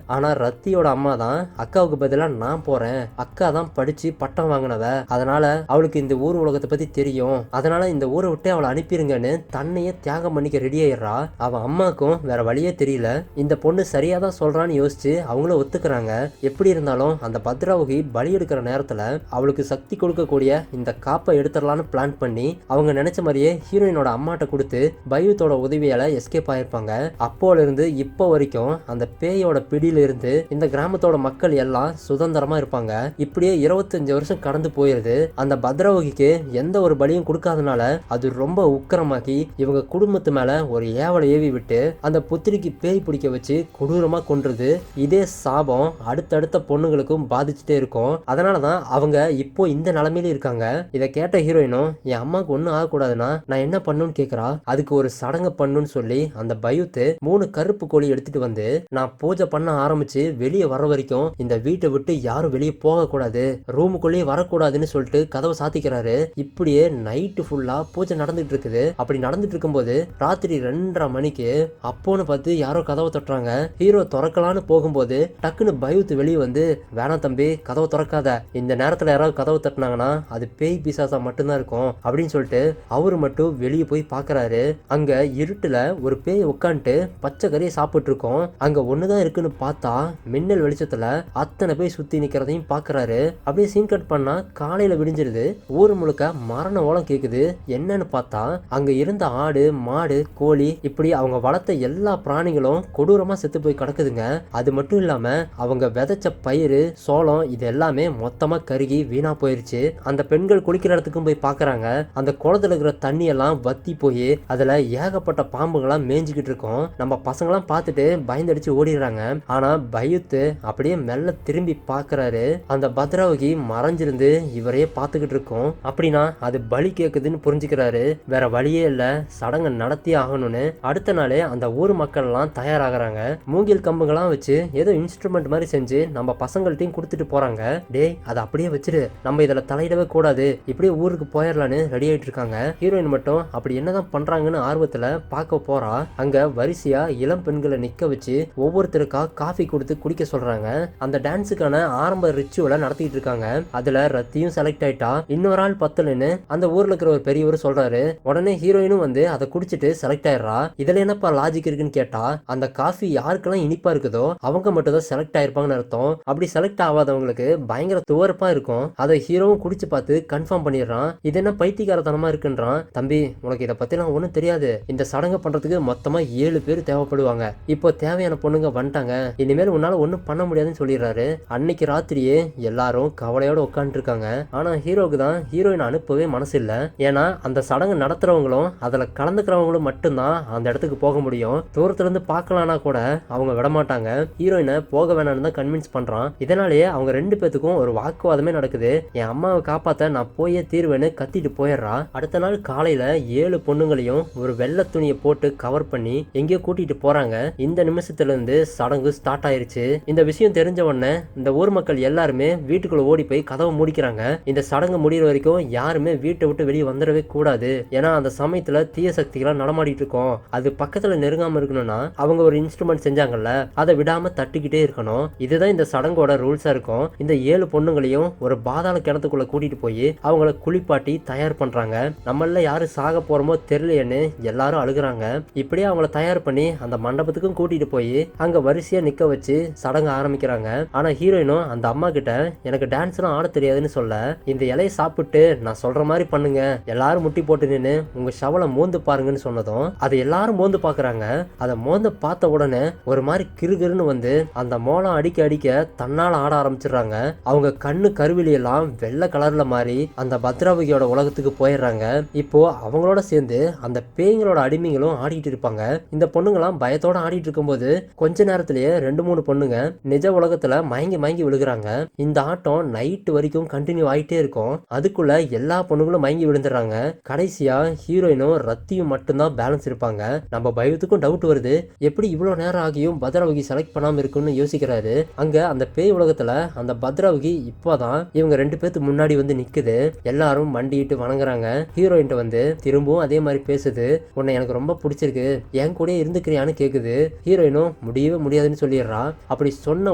ஆனா ரத்தியோட அம்மா தான் அக்காவுக்கு பதிலா நான் போறேன், அக்கா தான் படிச்சு பட்டம் வாங்கினவ, அதனால அவளுக்கு இந்த ஊர் உலகத்தை பத்தி தெரியும், அதனால இந்த ஊரை விட்டு அவளை அனுப்பிருங்கன்னு தன்னையே தியாகம் பண்ணிக்க ரெடி ஆயிடுறா. அவன் அம்மாக்கும் வேற வழியே தெரியல. இந்த பொண்ணு சரியாதான் சொல்றான்னு யோசிச்சு அவங்களும் ஒத்துக்கிறாங்க. எப்படி இருந்தாலும் அந்த பத்ராவுகி பலி எடுக்கிற நேரத்துல அவளுக்கு சக்தி கொடுக்கக்கூடிய இந்த காப்பை எடுத்துடலான்னு பிளான் பண்ணி அவங்க நினைச்ச மாதிரியே ஹீரோயினோட அம்மாட்ட கொடுத்து பயூத்தோட உதவியால எஸ்கேப் ஆயிருப்பாங்க. அப்போல இருந்து இப்போ வரைக்கும் அந்த பேயோட பிடியில இருந்து இந்த கிராமத்தோட மக்கள் எல்லாம் சுதந்திரமா இருப்பாங்க. இப்படியே 25 வருஷம் கடந்து போயிருது. அந்த பத்ரவகிக்கு எந்த ஒரு பலியும் கொடுக்காதனால அது ரொம்ப உக்கிரமாக்கி இவங்க குடும்பத்து மேல ஒரு ஏவலை ஏவி விட்டு அந்த புத்திரிக்கு பேய் பிடிக்க வச்சு கொடூரமா கொன்றுது. இதே சாபம் அடுத்தடுத்த பொண்ணுங்களுக்கும் பாதிச்சுட்டே இருக்கும். அதனாலதான் அவங்க இப்போ இந்த நிலைமையில இருக்காங்க. இதை கேட்ட ஹீரோயினும் என் அம்மாவுக்கு ஒன்னும் ஆகக்கூடாதுன்னா நான் என்ன பண்ணுன்னு கேக்குறா. அதுக்கு ஒரு சடங்கு பண்ணுன்னு சொல்லி அந்த பயூத்து 3 கருப்பு கோழி எடுத்துட்டு வந்து நான் பூஜை பண்ண ஆரம்பிச்சு வெளியே வர வரைக்கும் இந்த வீட்டை விட்டு யாரும் வெளியே போக கூடாது, ரூமுக்குள்ளேயே வரக்கூடாதுன்னு சொல்லிட்டு கதவை சாத்திக்கிறாரு. இப்படியே நைட்டு ஃபுல்லா பூஜை நடந்துட்டு இருக்குது. அப்படி நடந்துட்டு இருக்கும்போது ராத்திரி 2:30 மணிக்கு அப்போன்னு பார்த்து யாரோ கதவை தட்டுறாங்க. ஹீரோ திறக்கலான்னு போகும்போது டக்குன்னு பயூத்து வெளியே வந்து வேணாம் தம்பி கதவை திறக்காத, இந்த நேரத்துல யாராவது கதவை தட்டினாங்கன்னா அது பேய் பிசாசா மட்டும்தான் இருக்கும் அப்படின்னு சொல்லிட்டு அவரு மட்டும் வெளியே போய் பாக்குறாரு. அங்க இருட்டுல ஒரு பேய் உட்காந்துட்டு பச்சை கறியை சாப்பிட்டு இருக்கோம். அங்க ஒண்ணுதான் இருக்குன்னு பார்த்தா மின்னல் வெளிச்சத்துல அத்தனை பேய் சுத்தி நிக்கிறதையும் பாக்குறாரு. அப்படியே சீன் கட் பண்ணா காலையில விடிஞ்சிருது. ஊர் முழுக்க மரண ஓலம் கேக்குது. என்னன்னு பார்த்தா அங்க இருந்த ஆடு மாடு கோழி இப்படி அவங்க வளர்த்த எல்லா பிராணிகளும் கொடூரமா செத்து போய் கிடக்குதுங்க. அது மட்டும் இல்லாம அவங்க விதைச்ச பயிறு சோளம் இது எல்லாமே மொத்தமா கருகி வீணா போயிருச்சு. அந்த பெண்கள் குளிக்கிற இடத்துக்கும் போய் பாக்குறாங்க. அந்த குளத்துல இருக்கிற தண்ணி எல்லாம் வத்தி போய் அதுல ஏகப்பட்ட பாம்புகள்லாம் மேய்ஞ்சிக்கிட்டு இருக்கும். நம்ம பசங்களாம் பார்த்துட்டு பயந்தடிச்சு ஓடிடுறாங்க. ஆனா பயூத்து அப்படியே மெல்ல திரும்பி பாக்குறாரு. அந்த பத்ராவகி மறைஞ்சிருந்து இவரையே பார்த்துக்கிட்டு இருக்கோம். அப்படின்னா அது பலி கேக்குதுன்னு புரிஞ்சுக்கிறாரு. வேற வழியே இல்ல, சடங்கை நடத்தி ஆகணும்னு அடுத்த நாளே அந்த ஊர் மக்கள் எல்லாம் தயாராகிறாங்க. மூங்கில் கம்புகள்லாம் வச்சு ஏதோ இன்ஸ்ட்ருமெண்ட் மாதிரி செஞ்சு நம்ம பசங்கள்ட்டையும் கொடுத்துட்டு போறாங்க. டேய் அதை அப்படியே வச்சிரு, நம்ம இதுல தலையிடவே கூடாது, இப்படியே ஊருக்கு போயிடலான்னு ரெடி ஆயிட்டு இருக்காங்க. ஹீரோயின் மட்டும் அப்படி என்னதான் பண்றாங்கன்னு ஆர்வத்துல பார்க்க போறா. அங்க வரிசையா இளம் பெண்களை நிக்க வச்சு ஒவ்வொருத்தருக்கா காஃபி கொடுத்து குடிக்க சொல்றாங்க. அந்த டான்ஸுக்கான ஆரம்ப ரிச்சுவலை நடத்திட்டு இருக்காங்க. அதுல ரத்தியும் செலக்ட் ஆயிட்டா. இன்னொரு ஆள் பத்தலன்னு அந்த ஊர்ல இருக்கிற ஒரு பெரியவர் சொல்றாரு. உடனே ஹீரோயினும் வந்து அதை குடிச்சிட்டு செலக்ட் ஆயிடுறா. இதுல என்னப்பா லாஜிக் இருக்குன்னு கேட்டா அந்த காஃபி யாருக்கெல்லாம் இனிப்பா இருக்குதோ அவங்க மட்டும் தான் செலக்ட் ஆயிருப்பாங்கன்னு அர்த்தம். அப்படி செலக்ட் ஆகாதவங்களுக்கு பயங்கர துவர்ப்பா இருக்கும். அதை ஹீரோவும் குடிச்சு பார்த்து கன்ஃபார்ம் பண்ணிடுறான். இது என்ன பைத்தியக்காரத்தனமா இருக்குன்றான். தம்பி உனக்கு இதை பத்திலாம் ஒன்றும் தெரியாது, இந்த சடங்கு பண்றதுக்கு மொத்தமா 7 பேர் தேவைப்படுவாங்க, இப்போ தேவையான பொண்ணுங்க வந்துட்டாங்க, இனிமேல் உன்னால ஒன்றும் பண்ண முடியாதுன்னு சொல்லிடுறாரு. அன்னைக்கு ராத்திரியே எல்லாரும் கவலையோட உட்காந்துட்டு இருக்காங்க. ஆனா ஹீரோக்கு தான் ஹீரோயின் அனுப்பவே மனசு இல்ல. ஏன்னா அந்த சடங்கு நடத்துறவங்களும் அதுல கலந்துக்கிறவங்களும் மட்டும்தான் அந்த இடத்துக்கு போக முடியும். தூரத்துல இருந்து பார்க்கலாம்னா கூட அவங்க விடமாட்டாங்க. ஹீரோயினை போக வேணாம்னு தான் கன்வின்ஸ் பண்றான். இதனாலேயே அவங்க 2 பேத்துக்கும் ஒரு வாக்குவாதமே நடக்குது. என் அம்மாவை காப்பாத்த நான் போயே தீர்வேன்னு கத்திட்டு போயிடுறா. அடுத்த நாள் காலையில 7 பொண்ணுங்களையும் ஒரு வெள்ளை துணியை போட்டு கவர் பண்ணி எங்கேயோ கூட்டிட்டு போறாங்க. இந்த நிமிஷத்துல இருந்து சடங்கு ஸ்டார்ட் ஆயிருச்சு. இந்த விஷயம் தெரிஞ்ச உடனே இந்த ஊர் மக்கள் எல்லாருமே வீட்டுக்குள்ள ஓடி போய் கதவை மூடிக்கிறாங்க. இந்த சடங்கு முடிகிற வரைக்கும் யாருமே வீட்டை விட்டு வெளியே வந்துடவே கூடாது. ஏன்னா அந்த சமயத்துல தீய சக்திகளா நடமாடிட்டு இருக்கோம். அது பக்கத்துல நெருங்காம இருக்கணும்னா அவங்க ஒரு இன்ஸ்ட்ருமெண்ட் செஞ்சாங்கல்ல, அதை விடாம தட்டி தொட்டுக்கிட்டே இருக்கணும். இதுதான் இந்த சடங்கோட ரூல்ஸா இருக்கும். இந்த 7 பொண்ணுங்களையும் ஒரு பாதாள கிணத்துக்குள்ள கூட்டிட்டு போய் அவங்கள குளிப்பாட்டி தயார் பண்றாங்க. நம்மள யாரு சாக போறோமோ தெரியலையேன்னு எல்லாரும் அழுகுறாங்க. இப்படியே அவங்கள தயார் பண்ணி அந்த மண்டபத்துக்கும் கூட்டிட்டு போய் அங்க வரிசையா நிக்க வச்சு சடங்கு ஆரம்பிக்கிறாங்க. ஆனா ஹீரோயினும் அந்த அம்மா கிட்ட எனக்கு டான்ஸ்லாம் ஆட தெரியாதுன்னு சொல்ல, இந்த இலையை சாப்பிட்டு நான் சொல்ற மாதிரி பண்ணுங்க, எல்லாரும் முட்டி போட்டு நின்று உங்க ஷவலை மோந்து பாருங்கன்னு சொன்னதும் அதை எல்லாரும் மோந்து பாக்குறாங்க. அதை மோந்து பார்த்த உடனே ஒரு மாதிரி கிருகிருன்னு வந்து அந்த மோளம் அடிக்க அடிக்க தன்னால ஆட ஆரம்பிச்சிடுறாங்க. அவங்க கண்ணு கருவிலி எல்லாம் வெள்ளை கலர்ல மாறி அந்த பத்ராவதியோட உலகத்துக்கு போயிடுறாங்க. இப்போ அவங்களோட சேர்ந்து அந்த பேய்களோட அடிமைகளும் ஆடிட்டு இருப்பாங்க. இந்த பொண்ணுங்களாம் பயத்தோட ஆடிட்டு இருக்கும்போது கொஞ்ச நேரத்திலேயே 2-3 பொண்ணுங்க நிஜ உலகத்துல மயங்கி மயங்கி விழுகிறாங்க. இந்த ஆட்டம் நைட்டு வரைக்கும் கண்டினியூ ஆயிட்டே இருக்கும். அதுக்குள்ள எல்லா பொண்ணுங்களும் மயங்கி விழுந்துடுறாங்க. கடைசியா ஹீரோயினும் ரத்தியும் மட்டும்தான் பேலன்ஸ் இருப்பாங்க. நம்ம பயத்துக்கும் டவுட் வருது, எப்படி இவ்வளவு நேரம் ஆகியும் பத்ராவதி செலக்ட் பண்ணாம இருக்குன்னு யோசிக்கிறாரு. அங்க அந்த பேய் உலகத்துல அந்த பத்ராவதி இப்போதான் இவங்க 2 பேத்துக்கு முன்னாடி வந்து நிக்குது. எல்லாரும் மண்டிட்டு வணங்குறாங்க. ஹீரோயின் வந்து திரும்பவும் அதே மாதிரி பேசுது, உன்னை எனக்கு ரொம்ப பிடிச்சிருக்கு, என் கூட இருந்துக்கிறியான்னு கேக்குது. ஹீரோயினும் முடியவே முடியாதுன்னு சொல்லிடுறா. அப்படி சொன்ன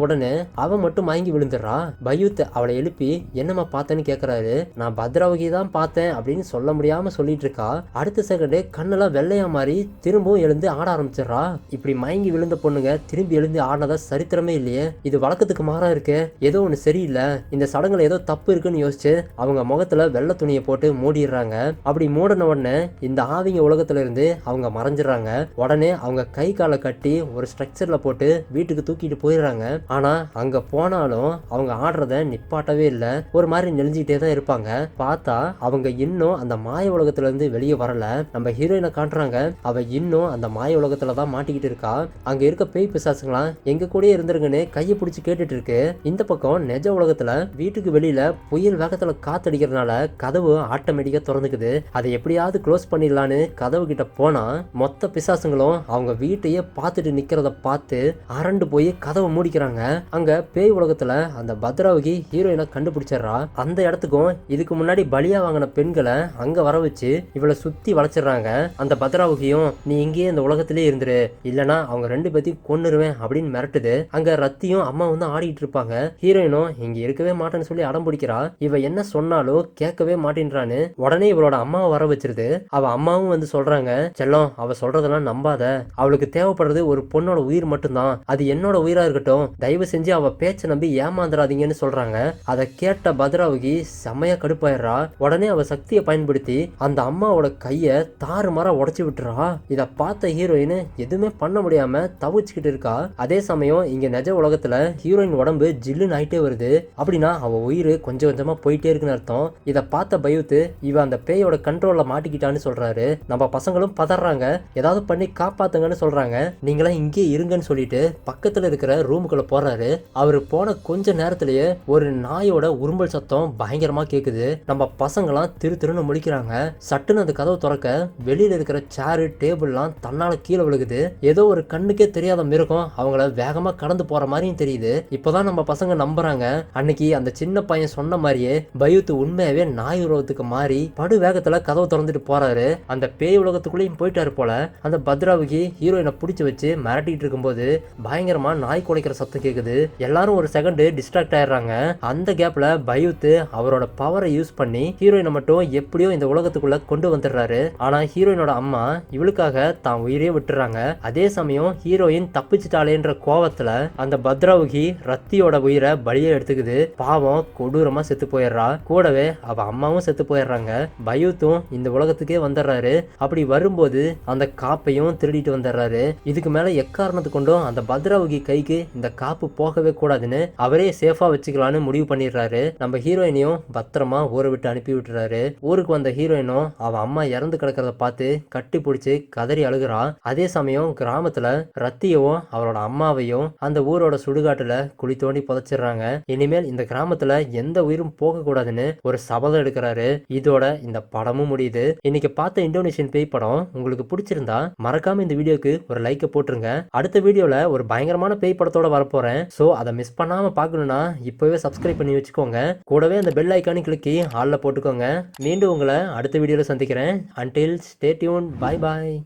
உடனே அவன் மட்டும் மயங்கி விழுந்துடுறா. பயூத் அவளை எழுப்பி என்னம்மா பார்த்தேன்னு கேக்குறாரு. நான் பத்ராவதி தான் பார்த்தேன் அப்படின்னு சொல்ல முடியாம சொல்லிட்டு இருக்கா. அடுத்த செகண்டே கண்ணெல்லாம் வெள்ளையா மாறி திரும்பவும் எழுந்து ஆட ஆரம்பிச்சிடறா. இப்படி மயங்கி விழுந்த பொண்ணுங்க திரும்பி எழுந்து ஆடினதா சரித்திரமே இல்லையே, இது வழக்கத்துக்கு மாறா இருக்கு, ஏதோ ஒண்ணு சரியில்லை, இந்த சடங்குல ஏதோ தப்பு இருக்குன்னு யோசிச்சு அவங்க முகத்துல வெள்ளை துணியை போட்டு மூடிடுறாங்க. அப்படி மூடின உடனே இந்த ஆவிங்க உலகத்துல இருந்து அவங்க மறைஞ்சிடறாங்க. உடனே அவங்க கை காலை கட்டி ஒரு ஸ்ட்ரக்சர்ல போட்டு வீட்டுக்கு தூக்கிட்டு போயிடுறாங்க. ஆனா அங்க போனாலும் அவங்க ஆடுறத நிப்பாட்டவே இல்லை, ஒரு மாதிரி நெளிஞ்சிட்டே தான் இருப்பாங்க. பார்த்தா அவங்க இன்னும் அந்த மாய உலகத்துல இருந்து வெளியே வரல. நம்ம ஹீரோயினை காட்டுறாங்க, அவ இன்னும் அந்த மாய உலகத்துல தான் மாட்டிக்கிட்டு இருக்கா. அங்க இருக்க பேய் பிசாசுங்களாம் எங்க கூட இருந்துருங்கன்னு கையை பிடிச்சி கேட்டுட்டு இருக்கு. இந்த பக்கம் நிஜ உலகத்துல வீட்டுக்கு வெளியில புயல் வேகத்துல காத்தடிக்கிறதுனால கதவு ஆட்டோமேட்டிக்கா திறந்துக்குது. அதை எப்படியாவது க்ளோஸ் பண்ணிடலான்னு கதவு கிட்ட போனா மொத்த பிசாசுங்களும் அவங்க வீட்டையே பார்த்துட்டு நிக்கிறத பார்த்து அரண்டு போய் கதவை மூடிக்கிறாங்க. அங்க பேய் உலகத்துல அந்த பத்ராவதி ஹீரோயினை கண்டுபிடிச்சிடறா. அந்த இடத்துக்கும் இதுக்கு முன்னாடி பலியா வாங்கின பெண்களை அங்க வர வச்சு இவளை சுத்தி வளைச்சிடுறாங்க. அந்த பத்ராவதியும் நீ இங்கேயே இந்த உலகத்திலே இருந்துரு, இல்லனா அவங்க 2 பேத்தையும் கொன்னுருவேன் அப்படின்னு மிரட்டுது. அங்க ரத்தியும் அம்மா வந்து ஆடிட்டு இருப்பாங்க. ஹீரோயினும் இங்க இருக்கவே மாட்டேன்னு சொல்லி அடம் பிடிக்கிறா. இவ என்ன சொன்னாலும் கேட்கவே மாட்டேன்றான்னு உடனே இவளோட அம்மாவை வர வச்சிருது. அவ அம்மாவும் வந்து சொல்றாங்க, செல்லம் அவ சொல்றதெல்லாம் நம்பாத, அவளுக்கு தேவைப்படுறது ஒரு பொண்ணோட உயிர் மட்டும்தான், அது என்னோட உயிரா இருக்கட்டும், தயவு செஞ்சு அவ பேச்சை நம்பி ஏமாந்துடாதீங்கன்னு சொல்றாங்க. அதை கேட்ட பத்ராவதி செம்மையா கடுப்பாயிடுறா. உடனே அவ சக்தியை பயன்படுத்தி அந்த அம்மாவோட கைய தாறுமாறா உடைச்சு விட்டுறா. இத பார்த்த ஹீரோயின் எதுவுமே பண்ண முடியாம தவிச்சுக்கிட்டு இருக்கா. அதே சமயம் இங்க நிஜ உலகத்துல ஹீரோயின் உடம்பு ஜில்லுன்னு ஆயிட்டே வருது. அப்படின்னா அவ உயிர் கொஞ்சம் கொஞ்சமா போயிட்டே இருக்குன்னு அர்த்தம். இத பார்த்த பயூத் இவ அந்த பேயோட கண்ட்ரோல்ல மாட்டிக்கிட்டான்னு சொல்றாரு. நம்ம பசங்களும் பதறாங்க, ஏதாவது பண்ணி காப்பாத்துங்கன்னு சொல்றாங்க. நீங்களாம் இங்கே இருங்கன்னு சொல்லிட்டு பக்கத்துல இருக்கிற ரூமுக்குள்ள போறாரு. அவரு போன கொஞ்ச நேரத்திலேயே ஒரு நாயோட உரும்பல் சத்தம் பயங்கரமா கேக்குது. நம்ம பசங்களாம் திருன்னு முழிக்கிறாங்க. சட்டுன்னு அந்த கதவு திறக்க வெளியில இருக்கிற சேரு டேபிள்லாம் தன்னால கீழே விழுகுது. ஏதோ ஒரு கண்ணுக்கே தெரியாத மிருகம் அவங்கள வேகமா கடந்து போற மாதிரியும் தெரியுது. இப்பதான் நம்ம பசங்க நம்புறாங்க, அன்னைக்கு அந்த சின்ன பையன் சொன்ன மாதிரியே பயூத் உண்மையாவே நாய் உலகத்துக்கு மாறி படு வேகத்துல கதவு திறந்துட்டு போறாரு. அந்த பேய் உலகத்துக்குள்ளேயும் போயிட்டாரு போல. அந்த பத்ராவதி ஹீரோயினை பிடிச்சு வச்சு மிரட்டிட்டு இருக்கும்போது பயங்கரமா நாய் குலைக்கிற சத்தம் கேக்குது. எல்லாரும் ஒரு செகண்ட் டிஸ்ட்ராக்ட் ஆயிடுறாங்க. அந்த கேப்ல பயூத் அவரோட பவரை யூஸ் பண்ணி ஹீரோயினை மட்டும் எப்படியோ இந்த உலகத்துக்குள்ள கொண்டு வந்துடுறாரு. ஆனா ஹீரோயினோட அம்மா இவளுக்காக தான் உயிரே விட்டுறாங்க. அதே சமயம் ஹீரோயின் தப்பிச்சிட்டாலேன்ற கோவத்துல அந்த பத்ராவதி ரத்தியோட உயிரை பலியை எடுத்துக்குது. பாவம் கொடூரமா செத்து போயிடுறா. கூடவே அவ அம்மாவும் செத்து போயிடுறாங்க. பயூத்தும் இந்த உலகத்துக்கே வந்துடுறாரு. அப்படி வரும்போது அந்த காப்பையும் திருடிட்டு வந்துடுறாரு. இதுக்கு மேல எக்காரணத்து கொண்டும் அந்த பத்ராவதி கைக்கு இந்த காப்பு போகவே கூடாதுன்னு அவரே சேஃபா வச்சுக்கலான்னு முடிவு பண்ணிடுறாரு. நம்ம ஹீரோயினையும் பத்திரமா ஊரை விட்டு அனுப்பி விட்டுறாரு. ஊருக்கு வந்த ஹீரோயினும் அவ அம்மா இறந்து கிடக்கிறத பார்த்து கட்டி பிடிச்சி கதறி அழுகிறா. அதே சமயம் கிராமத்துல ரத்தியவும் அவரோட அம்மாவையும் அந்த ஊரோட சுடுகாட்டுல குழி தோண்டி புதைச்சிடுறாங்க. இனிமேல் இந்த கிராமத்துல எந்த உயிரும் போக கூடாதுன்னு ஒரு சபதம் எடுக்கிறாரு. இதோட இந்த படமும் முடியுது. இன்னைக்கு பார்த்த இந்தோனேஷியன் பேய் படம் உங்களுக்கு பிடிச்சிருந்தா மறக்காம இந்த வீடியோக்கு ஒரு லைக்கை போட்டுருங்க. அடுத்த வீடியோல ஒரு பயங்கரமான பேய் படத்தோட வரப்போறேன். சோ அதை மிஸ் பண்ணாம பார்க்கணும்னா இப்பவே சப்ஸ்கிரைப் பண்ணி வச்சுக்கோங்க. கூடவே அந்த பெல் ஐக்கானி கிளிக்கி ஆல்ல போட்டுக்கோங்க. மீண்டும் உங்களை அடுத்த வீடியோல சந்திக்கிறேன். until stay tuned, bye bye.